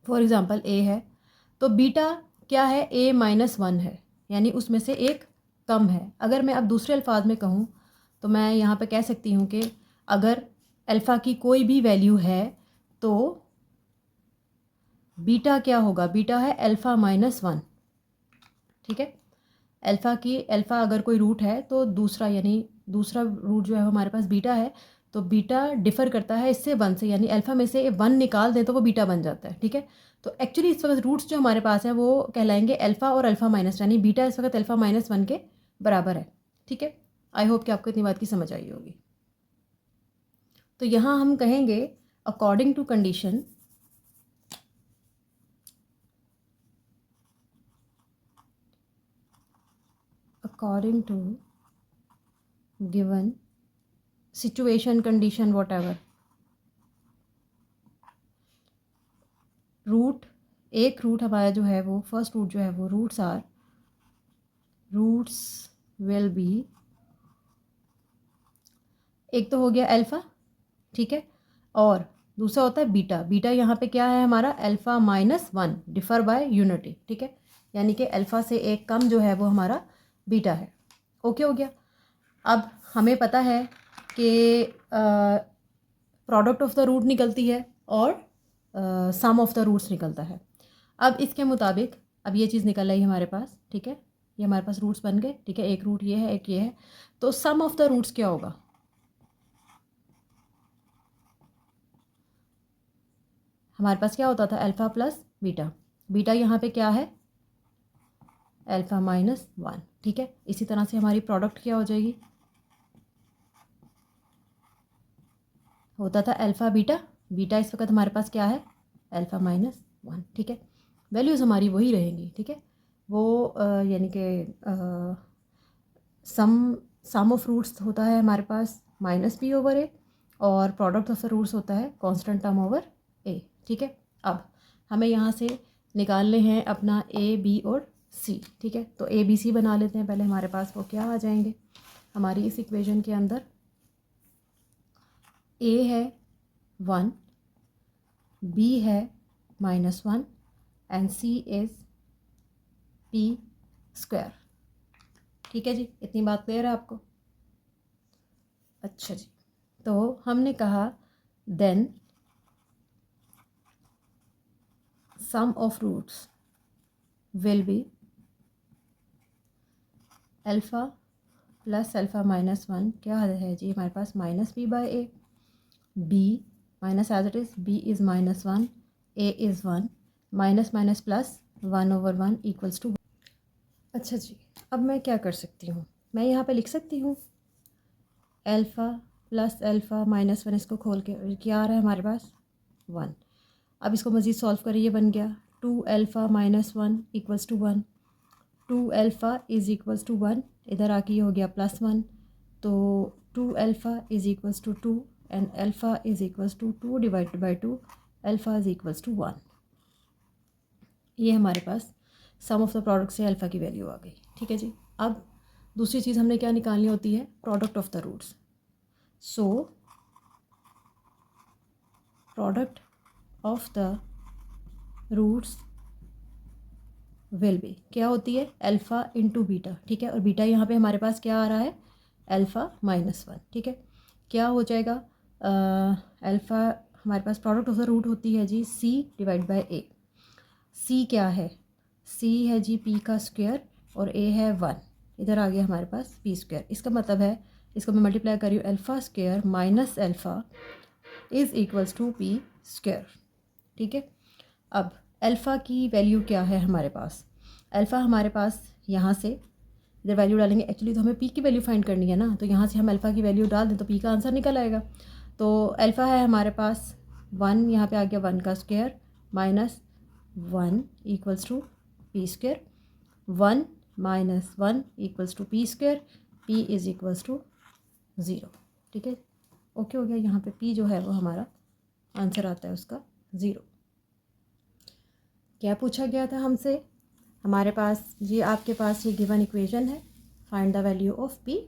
फॉर एग्ज़ाम्पल a है, तो बीटा क्या है a - 1 है, यानी उसमें से एक कम है। अगर मैं अब दूसरे अल्फाज में कहूँ तो मैं यहाँ पे कह सकती हूँ कि अगर अल्फ़ा की कोई भी वैल्यू है तो बीटा क्या होगा, बीटा है अल्फ़ा माइनस वन। ठीक है, अल्फ़ा अगर कोई रूट है तो दूसरा यानी दूसरा रूट जो है हमारे पास बीटा है, तो बीटा डिफ़र करता है इससे वन से, यानी अल्फ़ा में से वन निकाल दें तो वो बीटा बन जाता है। ठीक है, तो एक्चुअली इस वक्त रूट्स जो हमारे पास हैं वो कहलाएंगे अल्फ़ा और अल्फ़ा माइनस, यानी बीटा इस वक्त अल्फ़ा माइनस वन के बराबर है। ठीक है, आई होप कि आपको इतनी बात की समझ आई होगी। तो यहाँ हम कहेंगे according to condition according to given situation condition whatever, root एक रूट हमारा जो है वो फर्स्ट रूट जो है वो रूट्स विल बी, एक तो हो गया अल्फ़ा, ठीक है, और दूसरा होता है बीटा। बीटा यहाँ पे क्या है हमारा alpha minus one, differ by unity. ठीक है, यानी कि अल्फ़ा से एक कम जो है वो हमारा बीटा है। ओके हो गया। अब हमें पता है कि प्रोडक्ट ऑफ द रूट निकलती है और सम ऑफ द रूट्स निकलता है। अब इसके मुताबिक अब ये चीज़ निकल आई हमारे पास। ठीक है, ये हमारे पास रूट्स बन गए। ठीक है, एक रूट ये है, एक ये है, तो सम ऑफ द रूट्स क्या होगा, हमारे पास क्या होता था अल्फ़ा प्लस बीटा। बीटा यहाँ पे क्या है अल्फ़ा माइनस वन। ठीक है, इसी तरह से हमारी प्रोडक्ट क्या हो जाएगी, होता था अल्फ़ा बीटा, बीटा इस वक्त हमारे पास क्या है अल्फ़ा माइनस वन। ठीक है, वैल्यूज़ हमारी वही रहेंगी। ठीक है, वो यानी कि सम ऑफ रूट्स होता है हमारे पास माइनस बी ओवर ए, और प्रोडक्ट ऑफ द रूट्स होता है कांस्टेंट टर्म ओवर ए। ठीक है, अब हमें यहाँ से निकालने हैं अपना ए बी और सी। ठीक है, तो ए बी सी बना लेते हैं पहले। हमारे पास वो क्या आ जाएंगे हमारी इस इक्वेशन के अंदर, ए है वन, बी है minus one, and c is p square. ठीक है जी, इतनी बात क्लियर है आपको। अच्छा जी, तो हमने कहा then sum of roots will be alpha plus alpha minus one, क्या है जी हमारे पास minus b by a, b minus as it is, b is minus one, a is one, minus minus plus one over one equals to. अच्छा जी, अब मैं क्या कर सकती हूँ, मैं यहाँ पे लिख सकती हूँ alpha plus alpha minus one, इसको खोल के क्या आ रहा है हमारे पास वन। अब इसको मज़ीद सॉल्व करिए, बन गया two alpha minus one equals to one, two alpha is equals to one, इधर आके ये हो गया प्लस वन, तो two alpha is equals to two, and alpha is equals to two divided by two, alpha is equals to one. ये हमारे पास sum of the product से अल्फ़ा की वैल्यू आ गई। ठीक है जी, अब दूसरी चीज़ हमने क्या निकालनी होती है, product of the roots. So product of the roots will be क्या होती है अल्फ़ा इंटू बीटा। ठीक है, और बीटा यहाँ पे हमारे पास क्या आ रहा है अल्फ़ा माइनस वन। ठीक है, क्या हो जाएगा अल्फ़ा, हमारे पास प्रोडक्ट ऑफ द रूट होती है जी सी डिवाइड बाय ए। सी क्या है, सी है जी पी का स्क्वायर, और ए है वन, इधर आ गया हमारे पास पी स्क्वायर। इसका मतलब है, इसको मैं मल्टीप्लाई कर रही हूँ, alpha square minus alpha is equals to p square. ठीक है, अब अल्फ़ा की वैल्यू क्या है हमारे पास, अल्फ़ा हमारे पास यहाँ से इधर वैल्यू डालेंगे, एक्चुअली तो हमें पी की वैल्यू फाइंड करनी है ना, तो यहाँ से हम अल्फ़ा की वैल्यू डाल दें तो पी का आंसर निकल आएगा। तो अल्फ़ा है हमारे पास वन, यहाँ पे आ गया वन का square minus one equals to p square, one minus one equals to p square, p is equals to zero. ठीक है, ओके हो गया। यहाँ पे पी जो है वो हमारा आंसर आता है उसका ज़ीरो। क्या पूछा गया था हमसे, हमारे पास ये आपके पास ये गिवन इक्वेशन है, find the value of P.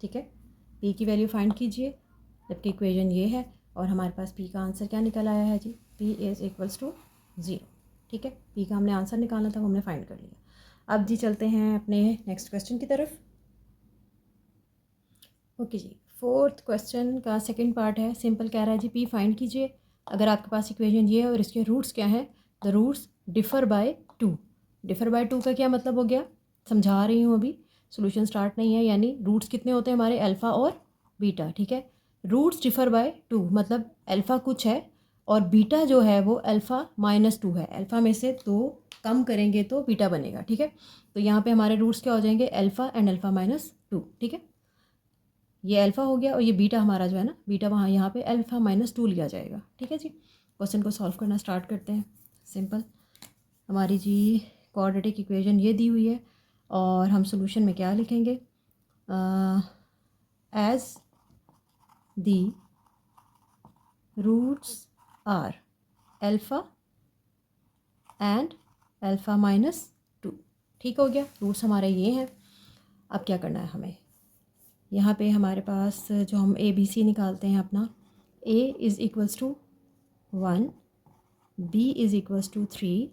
ठीक है, पी की वैल्यू फाइंड कीजिए, जबकि इक्वेशन ये है, और हमारे पास पी का आंसर क्या निकल आया है जी, p is equals to zero. ठीक है, पी का हमने आंसर निकालना था, वो हमने फाइंड कर लिया। अब जी चलते हैं अपने नेक्स्ट क्वेश्चन की तरफ। ओके जी, फोर्थ क्वेश्चन का सेकंड पार्ट है। सिंपल कह रहा है जी पी फाइंड कीजिए। अगर आपके पास इक्वेशन ये है और इसके रूट्स क्या हैं, the roots differ by two. Differ by two का क्या मतलब हो गया, समझा रही हूँ अभी, सोल्यूशन स्टार्ट नहीं है। यानी रूट्स कितने होते हैं हमारे, अल्फ़ा और बीटा, ठीक है। रूट्स डिफ़र बाय टू मतलब अल्फ़ा कुछ है और बीटा जो है वो अल्फ़ा माइनस टू है। अल्फ़ा में से दो कम करेंगे तो बीटा बनेगा, ठीक है। तो यहाँ पे हमारे रूट्स क्या हो जाएंगे, alpha and alpha minus two, ठीक है। ये अल्फ़ा हो गया और ये बीटा हमारा जो है ना, बीटा वहाँ यहाँ पे अल्फ़ा माइनस टू लिया जाएगा, ठीक है जी। क्वेश्चन को सॉल्व करना स्टार्ट करते हैं। सिंपल हमारी जी क्वाड्रेटिक इक्वेशन ये दी हुई है और हम सोल्यूशन में क्या लिखेंगे, as the roots are alpha and alpha minus two, ठीक हो गया। रूट्स हमारे ये हैं। अब क्या करना है हमें, यहाँ पे हमारे पास जो हम ए बी सी निकालते हैं अपना, a is equals to 1, b is equals to 3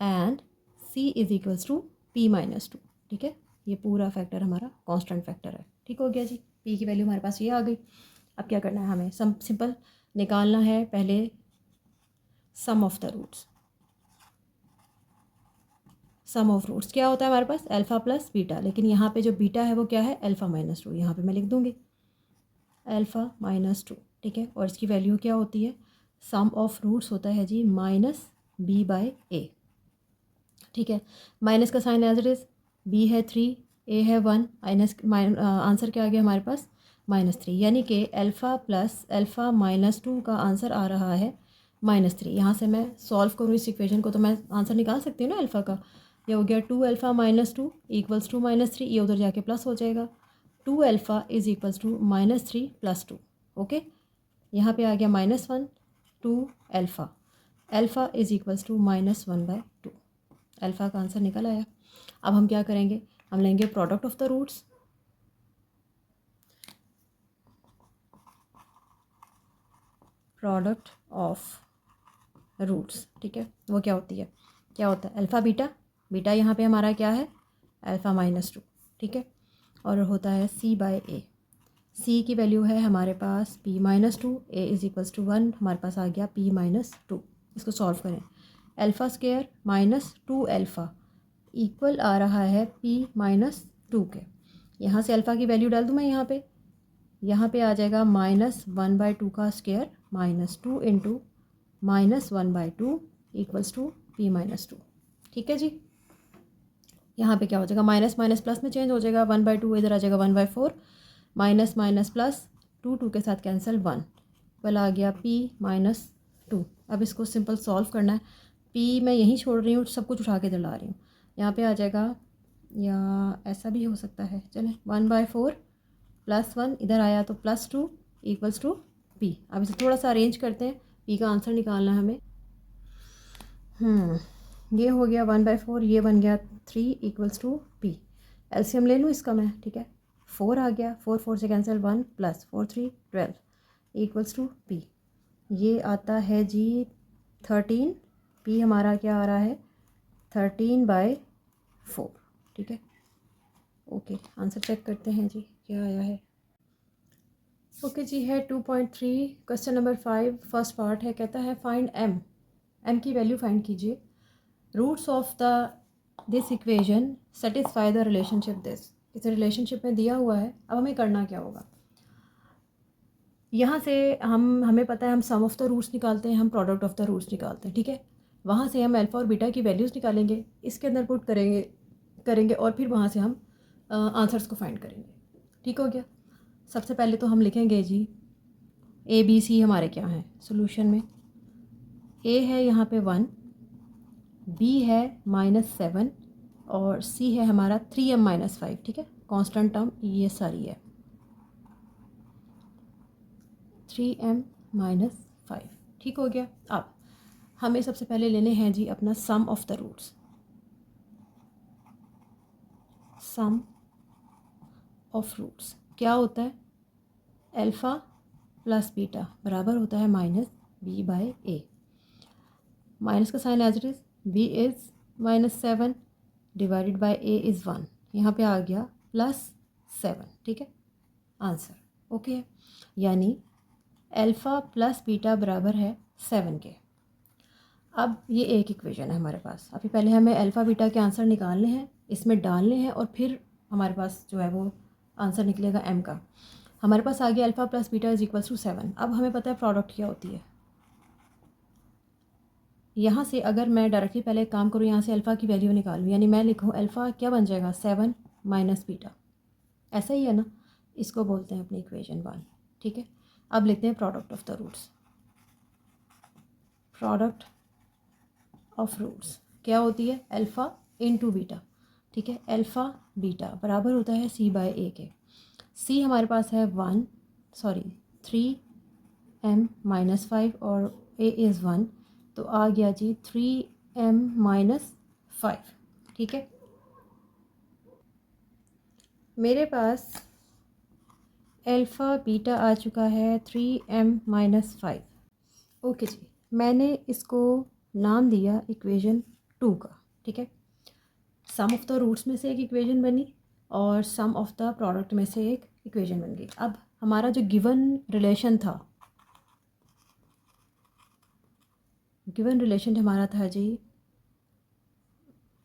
and c is equals to p minus two, ठीक है। ये पूरा फैक्टर हमारा कांस्टेंट फैक्टर है, ठीक हो गया जी। पी की वैल्यू हमारे पास ये आ गई। अब क्या करना है हमें, सिंपल निकालना है पहले sum of the roots. Sum of roots क्या होता है हमारे पास, अल्फ़ा प्लस बीटा, लेकिन यहाँ पे जो बीटा है वो क्या है, अल्फ़ा माइनस टू। यहाँ पे मैं लिख दूँगी अल्फ़ा माइनस टू, ठीक है। और इसकी वैल्यू क्या होती है, सम ऑफ रूट्स होता है जी माइनस बी बाय ए, ठीक है। माइनस का sign as it is, b है 3, ए है 1, आंसर क्या आ गया हमारे पास -3, यानी कि alpha plus alpha minus to का आंसर आ रहा है -3। यहाँ से मैं सॉल्व करूँ इस इक्वेशन को तो मैं आंसर निकाल सकती हूँ ना अल्फ़ा का। ये हो गया 2 alpha minus two equals to -3, ये उधर जाके प्लस हो जाएगा। 2 alpha is equals to -3 plus 2, okay. यहाँ पे आ गया -1, 2 alpha, alpha is equals to -1/2। Alpha का आंसर निकल आया। अब हम क्या करेंगे, हम लेंगे product of the roots. Product of roots, ठीक है। वो क्या होती है, क्या होता है, अल्फ़ा बीटा। बीटा यहाँ पे हमारा क्या है, अल्फ़ा माइनस टू, ठीक है। और होता है सी बाय ए। सी की वैल्यू है हमारे पास p minus two, a is equals to 1, हमारे पास आ गया पी माइनस टू। इसको सॉल्व करें, alpha square minus 2 alpha equal आ रहा है पी माइनस टू के। यहाँ से अल्फ़ा की वैल्यू डाल दूँ मैं यहाँ पे आ जाएगा -1/2 का square -2 into -1/2 equals to p minus two, ठीक है जी। यहाँ पे क्या हो जाएगा, माइनस माइनस प्लस में चेंज हो जाएगा, 1/2 इधर आ जाएगा 1/4, माइनस माइनस प्लस, 2 के साथ कैंसिल, 1 कल आ गया पी माइनस टू। अब इसको सिंपल सॉल्व करना है। पी मैं यहीं छोड़ रही हूँ, सब कुछ उठा के दिला रही हूँ। यहाँ पे आ जाएगा, या ऐसा भी हो सकता है, चलें 1/4 +1 इधर आया तो +2 इक्वल्स टू पी। अब इसे थोड़ा सा अरेंज करते हैं, पी का आंसर निकालना है हमें। ये हो गया 1/4, ये बन गया 3 इक्वल्स टू पी। एलसीएम ले लूँ इसका मैं, ठीक है। 4 आ गया, 4 से कैंसिल, 1 + 4 3 12 इक्वल्स टू पी। ये आता है जी 13। पी हमारा क्या आ रहा है, 13/4, ठीक है। ओके, आंसर चेक करते हैं जी क्या आया है। ओके जी, है 2.3, क्वेश्चन नंबर 5, फर्स्ट पार्ट है। कहता है फाइंड एम की वैल्यू फाइंड कीजिए। Roots of the this equation satisfy the relationship this. इस रिलेशनशिप में दिया हुआ है। अब हमें करना क्या होगा, यहाँ से हमें पता है हम सम ऑफ द रूट्स निकालते हैं, हम प्रोडक्ट ऑफ द रूट्स निकालते हैं, ठीक है। वहाँ से हम अल्फ़ा और बीटा की वैल्यूज़ निकालेंगे, इसके अंदर पुट करेंगे और फिर वहाँ से हम आंसर्स को फाइंड करेंगे, ठीक हो गया। सबसे पहले तो हम लिखेंगे जी ए बी सी हमारे क्या हैं सोल्यूशन में। ए है यहाँ पे 1, बी है -7 और सी है हमारा 3m-5, ठीक है। कांस्टेंट टर्म ये सारी है 3m-5, ठीक हो गया। अब हमें सबसे पहले लेने हैं जी अपना sum of the roots. Sum of roots क्या होता है, अल्फ़ा प्लस बीटा बराबर होता है -b/a। माइनस का sign as it is, b is -7 divided by a is 1, यहाँ पे आ गया +7, ठीक है। आंसर। ओके, यानी अल्फ़ा प्लस बीटा बराबर है 7 के। अब ये एक इक्वेशन है हमारे पास। अभी पहले हमें अल्फ़ा बीटा के आंसर निकालने हैं, इसमें डालने हैं, और फिर हमारे पास जो है वो आंसर निकलेगा m का। हमारे पास आ गया alpha plus beta is equals to 7। अब हमें पता है प्रोडक्ट क्या होती है। यहाँ से अगर मैं डायरेक्टली पहले एक काम करूँ, यहाँ से अल्फ़ा की वैल्यू निकालूँ, यानी मैं लिखूँ अल्फ़ा क्या बन जाएगा 7 माइनस बीटा, ऐसा ही है ना। इसको बोलते हैं अपनी इक्वेशन 1। ठीक है, अब लिखते हैं product of the roots. Product of roots क्या होती है, अल्फ़ा इनटू बीटा। ठीक है, अल्फ़ा बीटा बराबर होता है c बाय ए के। c हमारे पास है 3m माइनस 5 और a इज़ 1, तो आ गया जी 3m माइनस 5। ठीक है, मेरे पास अल्फ़ा बीटा आ चुका है 3m माइनस 5। ओके जी, मैंने इसको नाम दिया इक्वेशन 2 का। ठीक है, सम ऑफ द रूट्स में से एक इक्वेशन बनी और सम ऑफ द प्रोडक्ट में से एक इक्वेशन बन गई। अब हमारा जो गिवन रिलेशन था, गिवन रिलेशन हमारा था जी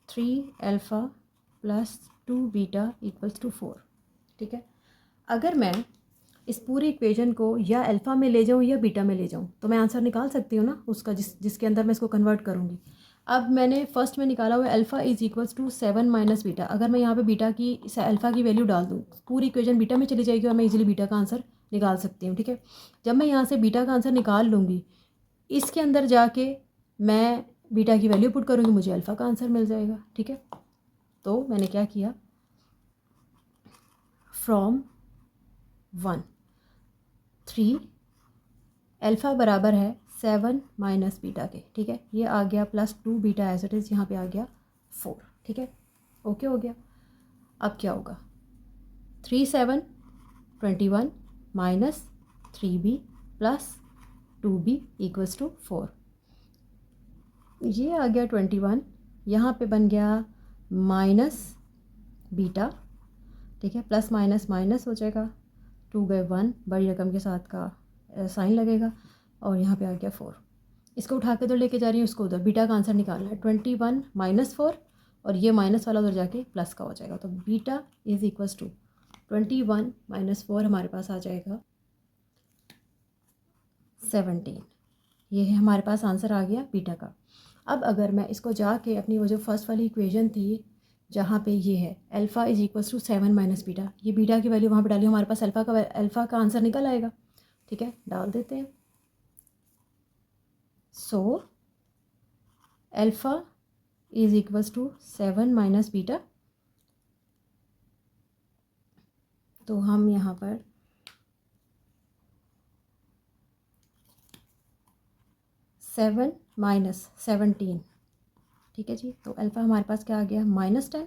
3 alpha plus 2 beta equals to 4। ठीक है, अगर मैं इस पूरी इक्वेशन को या अल्फ़ा में ले जाऊँ या बीटा में ले जाऊँ तो मैं आंसर निकाल सकती हूँ ना उसका, जिसके अंदर मैं इसको कन्वर्ट करूँगी। अब मैंने फर्स्ट में निकाला हुआ alpha is equals to 7 minus beta. अगर मैं यहाँ पे बीटा की अल्फ़ा की वैल्यू डाल दूँ, पूरी इक्वेशन बीटा में चली जाएगी और मैं इजीली बीटा का आंसर निकाल सकती हूँ। ठीक है, जब मैं यहाँ से बीटा का आंसर निकाल लूँगी, इसके अंदर जाके मैं बीटा की वैल्यू पुट करूँगी, मुझे अल्फ़ा का आंसर मिल जाएगा। ठीक है, तो मैंने क्या किया, फ्रॉम 1 3 अल्फ़ा बराबर है 7 माइनस बीटा के। ठीक है, ये आ गया plus 2 beta as it is, यहाँ पे आ गया 4। ठीक है, ओके हो गया। अब क्या होगा, 3 7 21 minus 3b plus 2b equals to 4। ये आ गया 21, यहाँ पे बन गया माइनस बीटा। ठीक है, प्लस माइनस माइनस हो जाएगा, 2 गए 1, बड़ी रकम के साथ का साइन लगेगा, और यहाँ पे आ गया 4। इसको उठा के उधर लेके जा रही हूँ, उसको उधर बीटा का आंसर निकालना है। 21 माइनस 4, और ये माइनस वाला उधर जाके प्लस का हो जाएगा, तो beta is equals to 21 minus 4 हमारे पास आ जाएगा 17। ये है हमारे पास आंसर आ गया बीटा का। अब अगर मैं इसको जाके अपनी वो जो फर्स्ट वाली इक्वेशन थी जहाँ पे ये है alpha is equals to 7 minus beta, ये बीटा की वैल्यू वहाँ पे डाली, हमारे पास अल्फ़ा का आंसर निकल आएगा। ठीक है, डाल देते हैं। So alpha is equals to 7 minus beta, तो हम यहाँ पर 7 माइनस 17। ठीक है जी, तो अल्फ़ा हमारे पास क्या आ गया -10।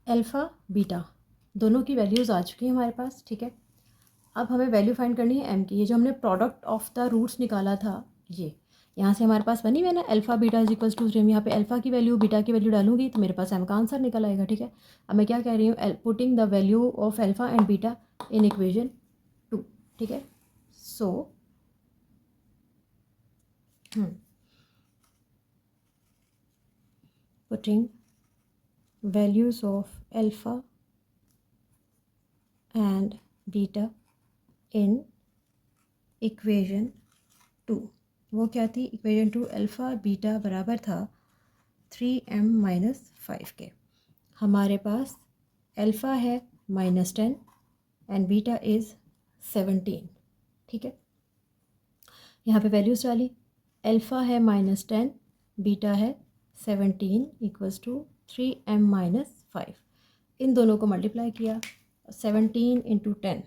अल्फ़ा बीटा दोनों की वैल्यूज़ आ चुकी हैं हमारे पास। ठीक है, अब हमें वैल्यू फाइंड करनी है m की। ये जो हमने प्रोडक्ट ऑफ द रूट्स निकाला था, ये यहाँ से हमारे पास बनी हुई है ना, alpha beta is equals to 3। यहाँ पे अल्फ़ा की वैल्यू बीटा की वैल्यू डालूंगी तो मेरे पास m का आंसर निकल आएगा। ठीक है, अब मैं क्या कह रही हूँ, putting the value of alpha and beta in equation 2। ठीक है, so putting values of alpha and beta in equation 2। वो क्या थी इक्वेशन 2, अल्फ़ा बीटा बराबर था 3m माइनस 5 के। हमारे पास अल्फ़ा है -10 एंड बीटा इज़ 17। ठीक है, यहाँ पे वैल्यूज़ डाली, अल्फ़ा है -10, बीटा है 17 इक्वल्स टू 3m माइनस 5। इन दोनों को मल्टीप्लाई किया, 17 इंटू 10,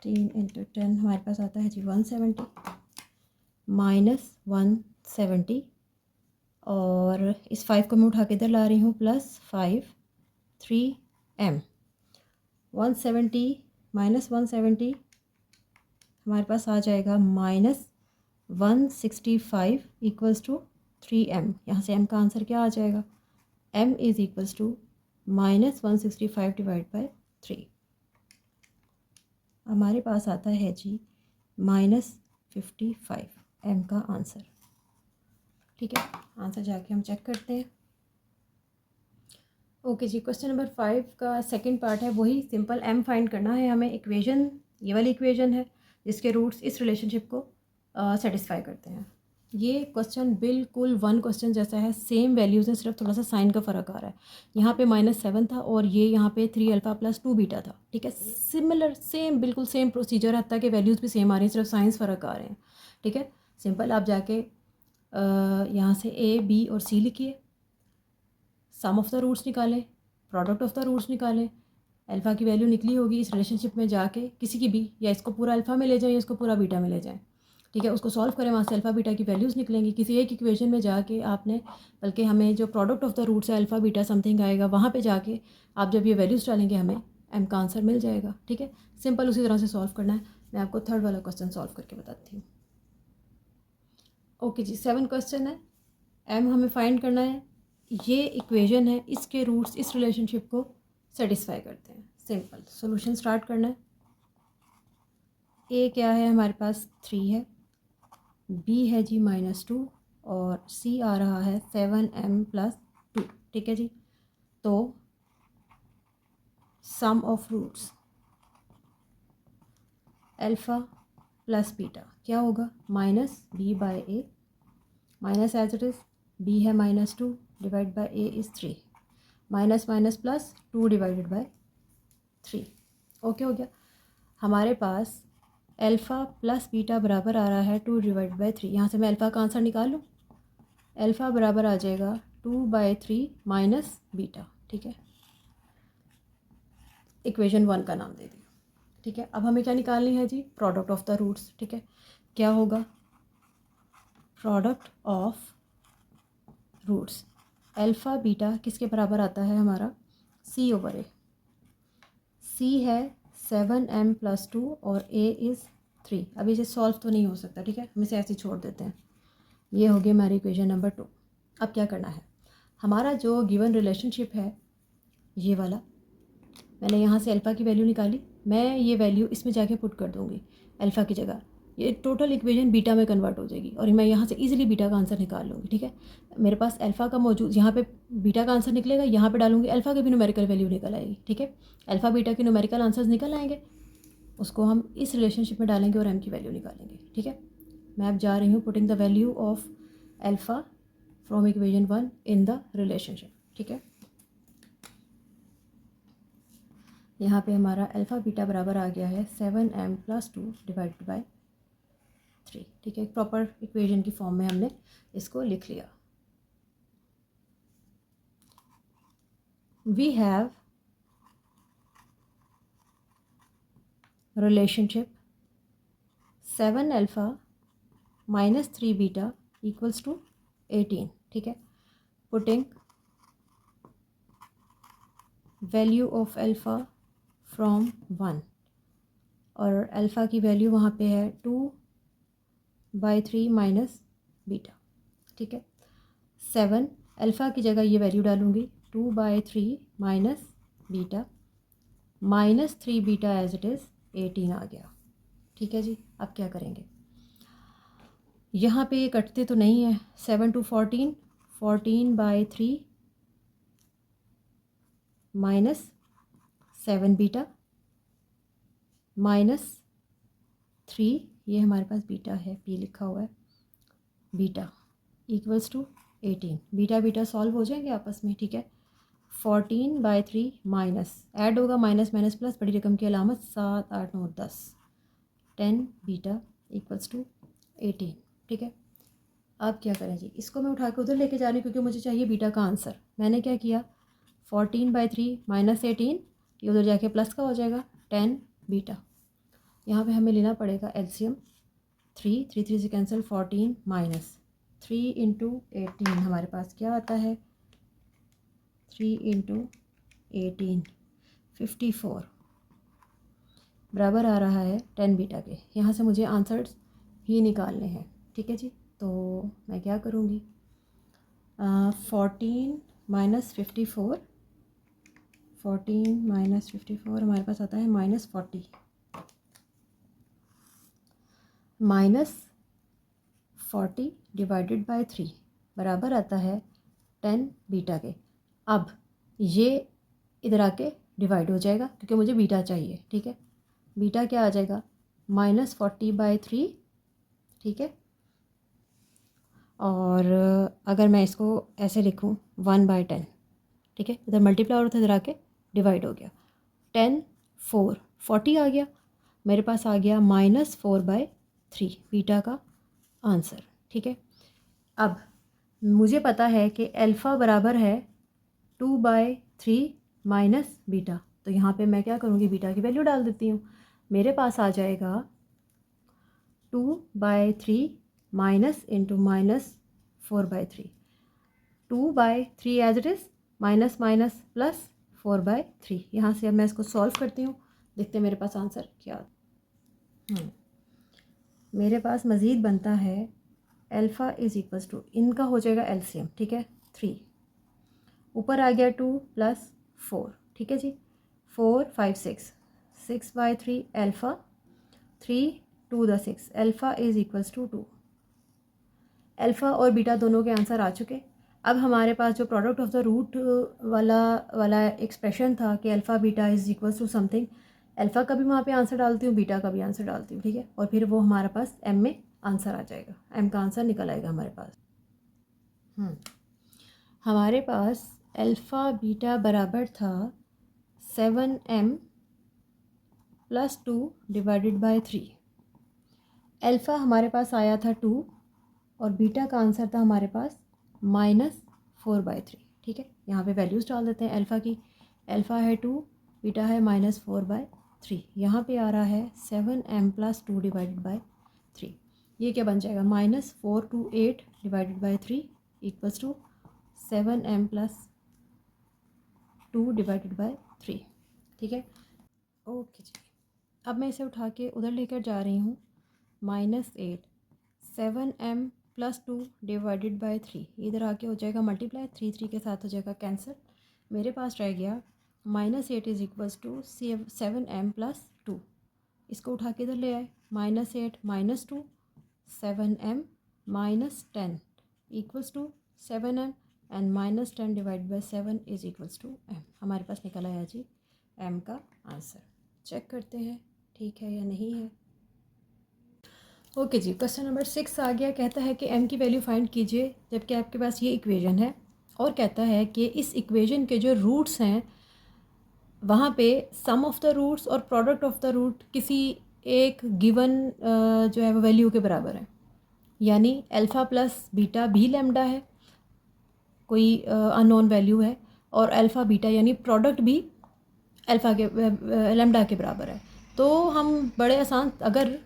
10 इंटू 10 हमारे पास आता है जी 170 माइनस 170, और इस 5 को मैं उठा के इधर ला रही हूँ, प्लस 5 3m। 170 माइनस 170 हमारे पास आ जाएगा -165 इक्वल्स टू 3m। यहाँ से m का आंसर क्या आ जाएगा, m is equals to -165 divide by 3, हमारे पास आता है जी -55 m का आंसर। ठीक है, आंसर जाके हम चेक करते हैं। ओके जी, क्वेश्चन नंबर 5 का सेकंड पार्ट है, वही सिंपल m फाइंड करना है हमें। इक्वेशन ये वाली इक्वेशन है जिसके रूट्स इस रिलेशनशिप को सेटिस्फाई करते हैं। ये क्वेश्चन बिल्कुल वन क्वेश्चन जैसा है, सेम वैल्यूज़ हैं, सिर्फ थोड़ा सा साइन का फ़र्क आ रहा है। यहाँ पे -7 था और ये यहाँ पे 3 अल्फ़ा प्लस 2 बीटा था। ठीक है, सिमिलर सेम बिल्कुल सेम प्रोसीजर, हत्ता के वैल्यूज़ भी सेम आ रही हैं, सिर्फ साइंस फ़र्क आ रहे हैं। ठीक है, सिंपल आप जाके यहाँ से A B और C लिखिए, सम ऑफ द रूट्स निकालें, प्रोडक्ट ऑफ द रूट्स निकालें, अल्फ़ा की वैल्यू निकली होगी इस रिलेशनशिप में जाके किसी की भी, या इसको पूरा अल्फ़ा में ले जाएं या इसको पूरा बीटा में ले जाएं। ठीक है, उसको सॉल्व करें, वहाँ से अल्फ़ा बीटा की वैल्यूज़ निकलेंगी किसी एक इक्वेशन में जाके आपने, बल्कि हमें जो प्रोडक्ट ऑफ द रूट्स है अल्फ़ा बीटा समथिंग आएगा, वहाँ पे जाके आप जब ये वैल्यूज़ डालेंगे हमें एम का आंसर मिल जाएगा। ठीक है, सिंपल उसी तरह से सॉल्व करना है। मैं आपको थर्ड वाला क्वेश्चन सॉल्व करके बताती हूँ। ओके जी, 7 क्वेश्चन है, एम हमें फाइंड करना है। ये इक्वेशन है, इसके रूट्स इस रिलेशनशिप को सेटिस्फाई करते हैं। सिंपल सॉल्यूशन स्टार्ट करना है। ए क्या है हमारे पास 3 है, बी है जी -2 और सी आ रहा है 7m + 2। ठीक है जी, तो sum of roots alpha plus beta क्या होगा, -b/a minus as it is, b है -2 divide by a is 3, minus minus plus 2 divided by 3। Okay हो गया, हमारे पास अल्फ़ा प्लस बीटा बराबर आ रहा है 2 डिवाइड बाय 3। यहाँ से मैं अल्फ़ा का आंसर निकाल लूँ, अल्फ़ा बराबर आ जाएगा 2/3 माइनस बीटा। ठीक है, इक्वेशन 1 का नाम दे दिया। ठीक है, अब हमें क्या निकालनी है जी, प्रोडक्ट ऑफ द रूट्स। ठीक है, क्या होगा, product of roots alpha beta किसके बराबर आता है हमारा, c/a। c है 7m + 2 और a इज़ 3। अभी इसे सॉल्व तो नहीं हो सकता, ठीक है, हम इसे ऐसे ही छोड़ देते हैं। ये हो गया हमारी इक्वेशन नंबर 2। अब क्या करना है, हमारा जो गिवन रिलेशनशिप है ये वाला, मैंने यहाँ से अल्फ़ा की वैल्यू निकाली, मैं ये वैल्यू इसमें जाके पुट कर दूँगी अल्फ़ा की जगह, ये टोटल इक्वेशन बीटा में कन्वर्ट हो जाएगी और मैं यहाँ से इजीली बीटा का आंसर निकाल लूँगी। ठीक है, मेरे पास अल्फ़ा का मौजूद, यहाँ पे बीटा का आंसर निकलेगा, यहाँ पे डालूँगी अल्फ़ा की भी न्यूमेरिकल वैल्यू निकल आएगी। ठीक है, अल्फ़ा बीटा के न्यूमेरिकल आंसर्स निकल आएंगे, उसको हम इस रिलेशनशिप में डालेंगे और एम की वैल्यू निकालेंगे। ठीक है, मैं अब जा रही हूँ putting the value of alpha from equation 1 in the relationship. ठीक है, यहाँ पे हमारा अल्फ़ा बीटा बराबर आ गया है 7m + 2 डिवाइडेड बाय 3। ठीक है, एक प्रॉपर इक्वेशन की फॉर्म में हमने इसको लिख लिया। We have relationship 7 alpha - 3 beta = 18। ठीक है, putting value of alpha from 1 और अल्फ़ा की वैल्यू वहाँ पे है 2/3 माइनस बीटा। ठीक है, 7 अल्फ़ा की जगह ये वैल्यू डालूँगी 2/3 minus beta, -3 beta as it is 18 आ गया। ठीक है जी, अब क्या करेंगे, यहाँ पे ये कटते तो नहीं है, 7 × 14, 14/3 माइनस 7 बीटा -3, ये हमारे पास बीटा है, p लिखा हुआ है, बीटा = 18। बीटा बीटा सॉल्व हो जाएंगे आपस में। ठीक है, 14/3 माइनस ऐड होगा, माइनस माइनस प्लस, बड़ी रकम की अलामत, 7 8 9 10, 10 बीटा = 18। ठीक है, अब क्या करें जी, इसको मैं उठा के उधर लेके जा रही हूँ क्योंकि मुझे चाहिए बीटा का आंसर। मैंने क्या किया, 14/3 माइनस 18, ये उधर जाके प्लस का हो जाएगा 10 बीटा। यहाँ पे हमें लेना पड़ेगा एलसीएम, 3 3 3 से कैंसिल, 14 माइनस 3 × 18 हमारे पास क्या आता है, 3 × 18 54 बराबर आ रहा है 10 बीटा के। यहाँ से मुझे आंसर्स ही निकालने हैं। ठीक है जी, तो मैं क्या करूँगी, 14 - 54 14 माइनस 54 हमारे पास आता है -40 -40 डिवाइडेड बाय 3 बराबर आता है 10 बीटा के। अब ये इधर आके डिवाइड हो जाएगा क्योंकि मुझे बीटा चाहिए, ठीक है। बीटा क्या आ जाएगा -40/3, ठीक है। और अगर मैं इसको ऐसे लिखूँ 1/10, ठीक है, इधर मल्टीप्लाई और इधर आके डिवाइड हो गया। 10 4 40 आ गया, मेरे पास आ गया -4/3 बीटा का आंसर, ठीक है। अब मुझे पता है कि अल्फ़ा बराबर है 2/3 माइनस बीटा, तो यहाँ पे मैं क्या करूँगी, बीटा की वैल्यू डाल देती हूँ। मेरे पास आ जाएगा 2/3 minus into -4/3, 2/3 as it is, minus minus plus 4/3। यहाँ से अब मैं इसको सॉल्व करती हूँ, देखते हैं मेरे पास आंसर क्या। मेरे पास मज़ीद बनता है अल्फ़ा इज़ इक्वल्स टू, इनका हो जाएगा एलसीएम, ठीक है, 3, ऊपर आ गया 2 + 4, ठीक है जी, 4 5 6/3 अल्फ़ा, 3 2 द 6, alpha is equals to 2। Alpha और बीटा दोनों के आंसर आ चुके। अब हमारे पास जो प्रोडक्ट ऑफ द रूट वाला एक्सप्रेशन था कि alpha beta is equals to something, alpha का भी वहाँ पे आंसर डालती हूँ, बीटा का भी आंसर डालती हूँ, ठीक है, और फिर वो हमारे पास एम में आंसर आ जाएगा, एम का आंसर निकल आएगा हमारे पास। हमारे पास अल्फ़ा बीटा बराबर था 7m + 2 डिवाइडेड बाय 3। अल्फ़ा हमारे पास आया था 2 और बीटा का आंसर था हमारे पास -4/3, ठीक है। यहाँ पे वैल्यूज़ डाल देते हैं अल्फ़ा की, अल्फ़ा है 2, बीटा है -4/3, यहाँ पे आ रहा है 7m + 2 डिवाइडेड बाय 3। ये क्या बन जाएगा, -4 to 8 divided by 3 equals to 7m + 2 divided by 3, ठीक है। ओके जी, अब मैं इसे उठा के उधर लेकर जा रही हूँ, -8 7m + 2 डिवाइडेड बाय 3, इधर आके हो जाएगा मल्टीप्लाई, 3 के साथ हो जाएगा कैंसिल। मेरे पास रह गया -8 इज़ इक्वल्स टू 7m + 2, इसको उठा के इधर ले आए, -8 - 2 7m - 10 equals to 7m, and -10 divide by 7 is equals to m। हमारे पास निकल आया जी m का आंसर। चेक करते हैं ठीक है या नहीं है। ओके जी, क्वेश्चन नंबर 6 आ गया, कहता है कि m की वैल्यू फाइंड कीजिए जबकि आपके पास ये इक्वेशन है, और कहता है कि इस इक्वेशन के जो रूट्स हैं वहाँ पे सम ऑफ द रूट्स और प्रोडक्ट ऑफ द रूट किसी एक गिवन जो है वो वैल्यू के बराबर है, यानी अल्फ़ा प्लस बीटा भी लैम्डा है, कोई अननोन वैल्यू है, और अल्फ़ा बीटा यानी प्रोडक्ट भी अल्फ़ा के लैम्डा के बराबर है। तो हम बड़े आसान, अगर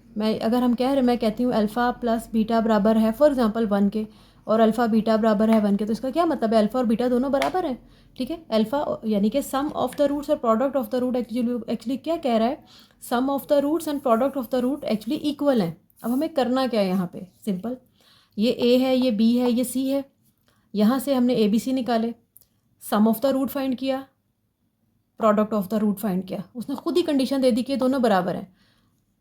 हम मैं कहती हूँ अल्फ़ा प्लस बीटा बराबर है फॉर एग्जांपल 1 के, और अल्फ़ा बीटा बराबर है 1 के, तो इसका क्या मतलब है, अल्फ़ा और बीटा दोनों बराबर हैं, ठीक है। अल्फ़ा यानी कि सम ऑफ द रूट्स और product of the root actually क्या कह रहा है, sum of the roots and product of the root actually equal हैं। अब हमें करना क्या है, यहाँ पे सिंपल, ये ए है, ये बी है, ये सी है, यहाँ से हमने ए बी सी निकाले, sum of the root find किया, product of the root find किया, उसने खुद ही कंडीशन दे दी कि दोनों बराबर हैं,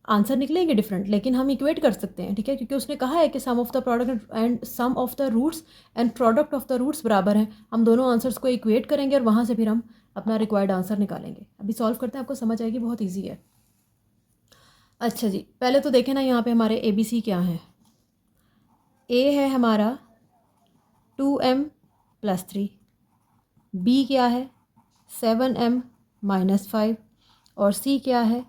आंसर निकलेंगे डिफरेंट, लेकिन हम इक्वेट कर सकते हैं, ठीक है, क्योंकि उसने कहा है कि sum of the product and sum of the roots and product of the roots बराबर हैं। हम दोनों आंसर्स को इक्वेट करेंगे और वहाँ से फिर हम अपना रिक्वायर्ड आंसर निकालेंगे। अभी सॉल्व करते हैं, आपको समझ आएगी, बहुत ईजी है। अच्छा जी, पहले तो देखें ना यहाँ पे हमारे ए बी सी क्या हैं। ए है हमारा 2m + 3, बी क्या है 7m - 5, और सी क्या है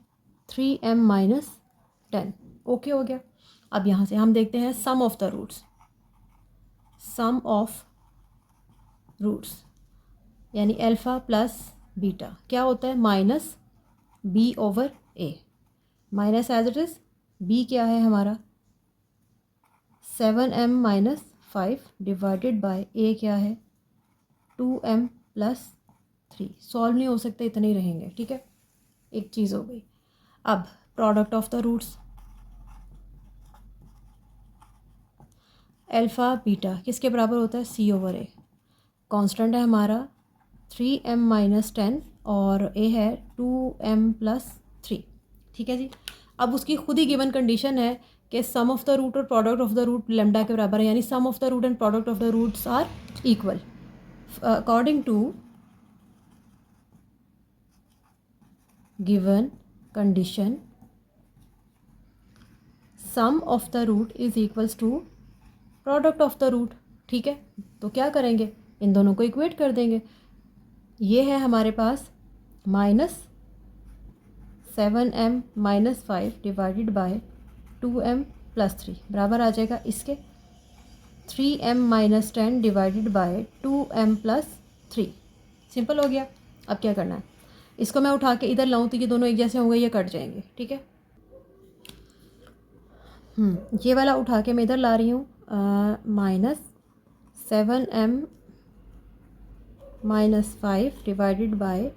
3m - 10। ओके हो गया। अब यहाँ से हम देखते हैं sum of the roots, sum of roots यानी अल्फ़ा प्लस बीटा क्या होता है, -b/a, minus as it is, b क्या है हमारा 7m - 5 डिवाइडेड बाय a क्या है 2m + 3। सॉल्व नहीं हो सकते, इतने ही रहेंगे, ठीक है, एक चीज़ हो गई। अब product of the roots, alpha beta किसके बराबर होता है, c/a, कांस्टेंट है हमारा 3m - 10, और ए है 2m+3, ठीक है जी। अब उसकी खुद ही गिवन कंडीशन है कि सम ऑफ द रूट और product of the root lambda के बराबर है, यानी sum of the root and product of the roots are equal. According to given condition sum of the root is equals to product of the root, ठीक है। तो क्या करेंगे, इन दोनों को इक्वेट कर देंगे। ये है हमारे पास -7m-5 डिवाइडेड बाय 2m+3 बराबर आ जाएगा इसके 3m-10 divided by 2m+3। Simple हो गया। अब क्या करना है, इसको मैं उठा के इधर लाऊं तो ये दोनों एक जैसे होंगे, ये कट जाएंगे, ठीक है। ये वाला उठा के मैं इधर ला रही हूँ, -7m-5 डिवाइडेड बाय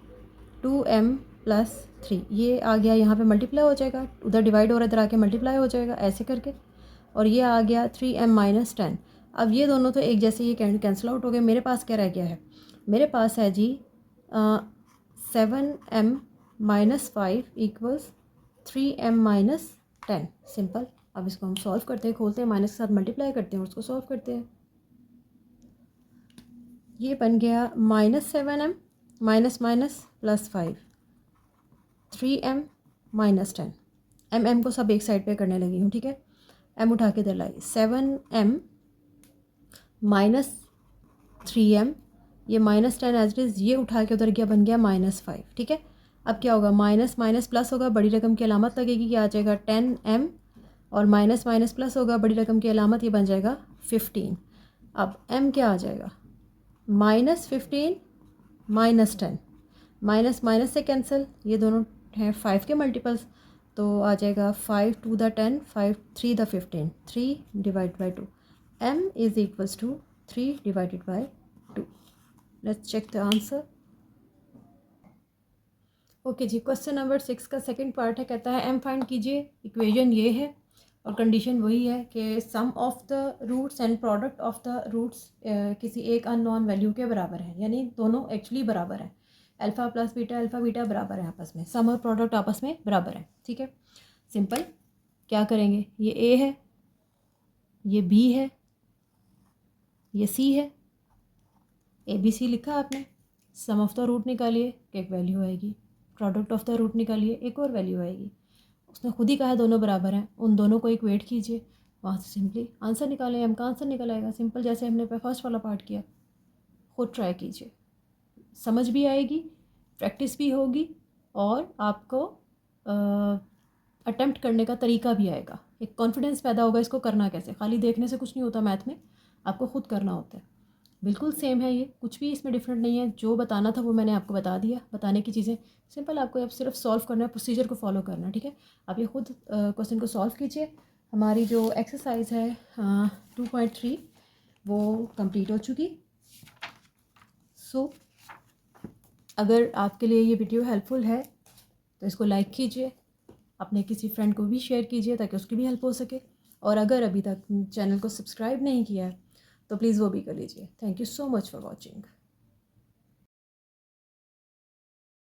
2m+3, ये आ गया यहाँ पे मल्टीप्लाई हो जाएगा, उधर डिवाइड हो रहा है, इधर आके मल्टीप्लाई हो जाएगा ऐसे करके, और ये आ गया 3m-10। अब ये दोनों तो एक जैसे ये कैंसिल आउट हो गए। मेरे पास क्या रह गया है, मेरे पास है जी 7m-5 इक्वल्स 3m-10। सिंपल। अब इसको हम सॉल्व करते हैं, खोलते हैं, माइनस के साथ मल्टीप्लाई करते हैं और उसको सॉल्व करते हैं। ये बन गया -7m -+5 3m-10। m को सब एक साइड पे करने लगी हूँ, ठीक है। m उठा के इधर लाई, 7m -3m, ये -10 एज इट इज़, ये उठा के उधर गया, बन गया -5, ठीक है। अब क्या होगा, माइनस माइनस प्लस होगा, बड़ी रकम की अलामत लगेगी, क्या आ जाएगा 10m, और माइनस माइनस प्लस होगा, बड़ी रकम की अलामत, ये बन जाएगा 15। अब m क्या आ जाएगा, -15 -10, माइनस माइनस से कैंसिल, ये दोनों हैं 5 के मल्टीपल्स, तो आ जाएगा 5 2 द 10, 5 3 द 15, 3 divide by 2, m is equals to 3 divided by 2। Let's check the answer. Okay जी, क्वेश्चन नंबर 6 का सेकंड पार्ट है, कहता है m फाइंड कीजिए। इक्वेशन ये है और कंडीशन वही है कि sum of the roots and product of the roots किसी एक अननोन वैल्यू के बराबर है, यानी दोनों एक्चुअली बराबर है। Alpha plus beta, alpha beta बराबर है आपस में, सम और प्रोडक्ट आपस में बराबर है, ठीक है। सिंपल। क्या करेंगे, ये ए है, ये बी है, ये सी है, ABC लिखा आपने, सम ऑफ द रूट निकालिए, एक वैल्यू आएगी, प्रोडक्ट ऑफ द रूट निकालिए, एक और वैल्यू आएगी। उसने खुद ही कहा है दोनों बराबर हैं, उन दोनों को इक्वेट कीजिए, वहाँ से सिंपली आंसर निकालें, हम का आंसर निकल आएगा। सिंपल, जैसे हमने फर्स्ट वाला पार्ट किया। खुद ट्राई कीजिए, समझ भी आएगी, प्रैक्टिस भी होगी, और आपको अटेम्प्ट करने का तरीका भी आएगा, एक कॉन्फिडेंस पैदा होगा इसको करना कैसे। खाली देखने से कुछ नहीं होता मैथ में, आपको खुद करना होता है। बिल्कुल सेम है ये, कुछ भी इसमें डिफरेंट नहीं है। जो बताना था वो मैंने आपको बता दिया, बताने की चीज़ें सिंपल, आपको अब सिर्फ सॉल्व करना है, प्रोसीजर को फॉलो करना है, ठीक है। आप ये खुद क्वेश्चन को सॉल्व कीजिए। हमारी जो एक्सरसाइज है 2.3 वो कंप्लीट हो चुकी। सो अगर आपके लिए ये वीडियो हेल्पफुल है तो इसको लाइक कीजिए, अपने किसी फ्रेंड को भी शेयर कीजिए ताकि उसकी भी हेल्प हो सके, और अगर अभी तक चैनल को सब्सक्राइब नहीं किया है तो प्लीज़ वो भी कर लीजिए। Thank you so much for watching.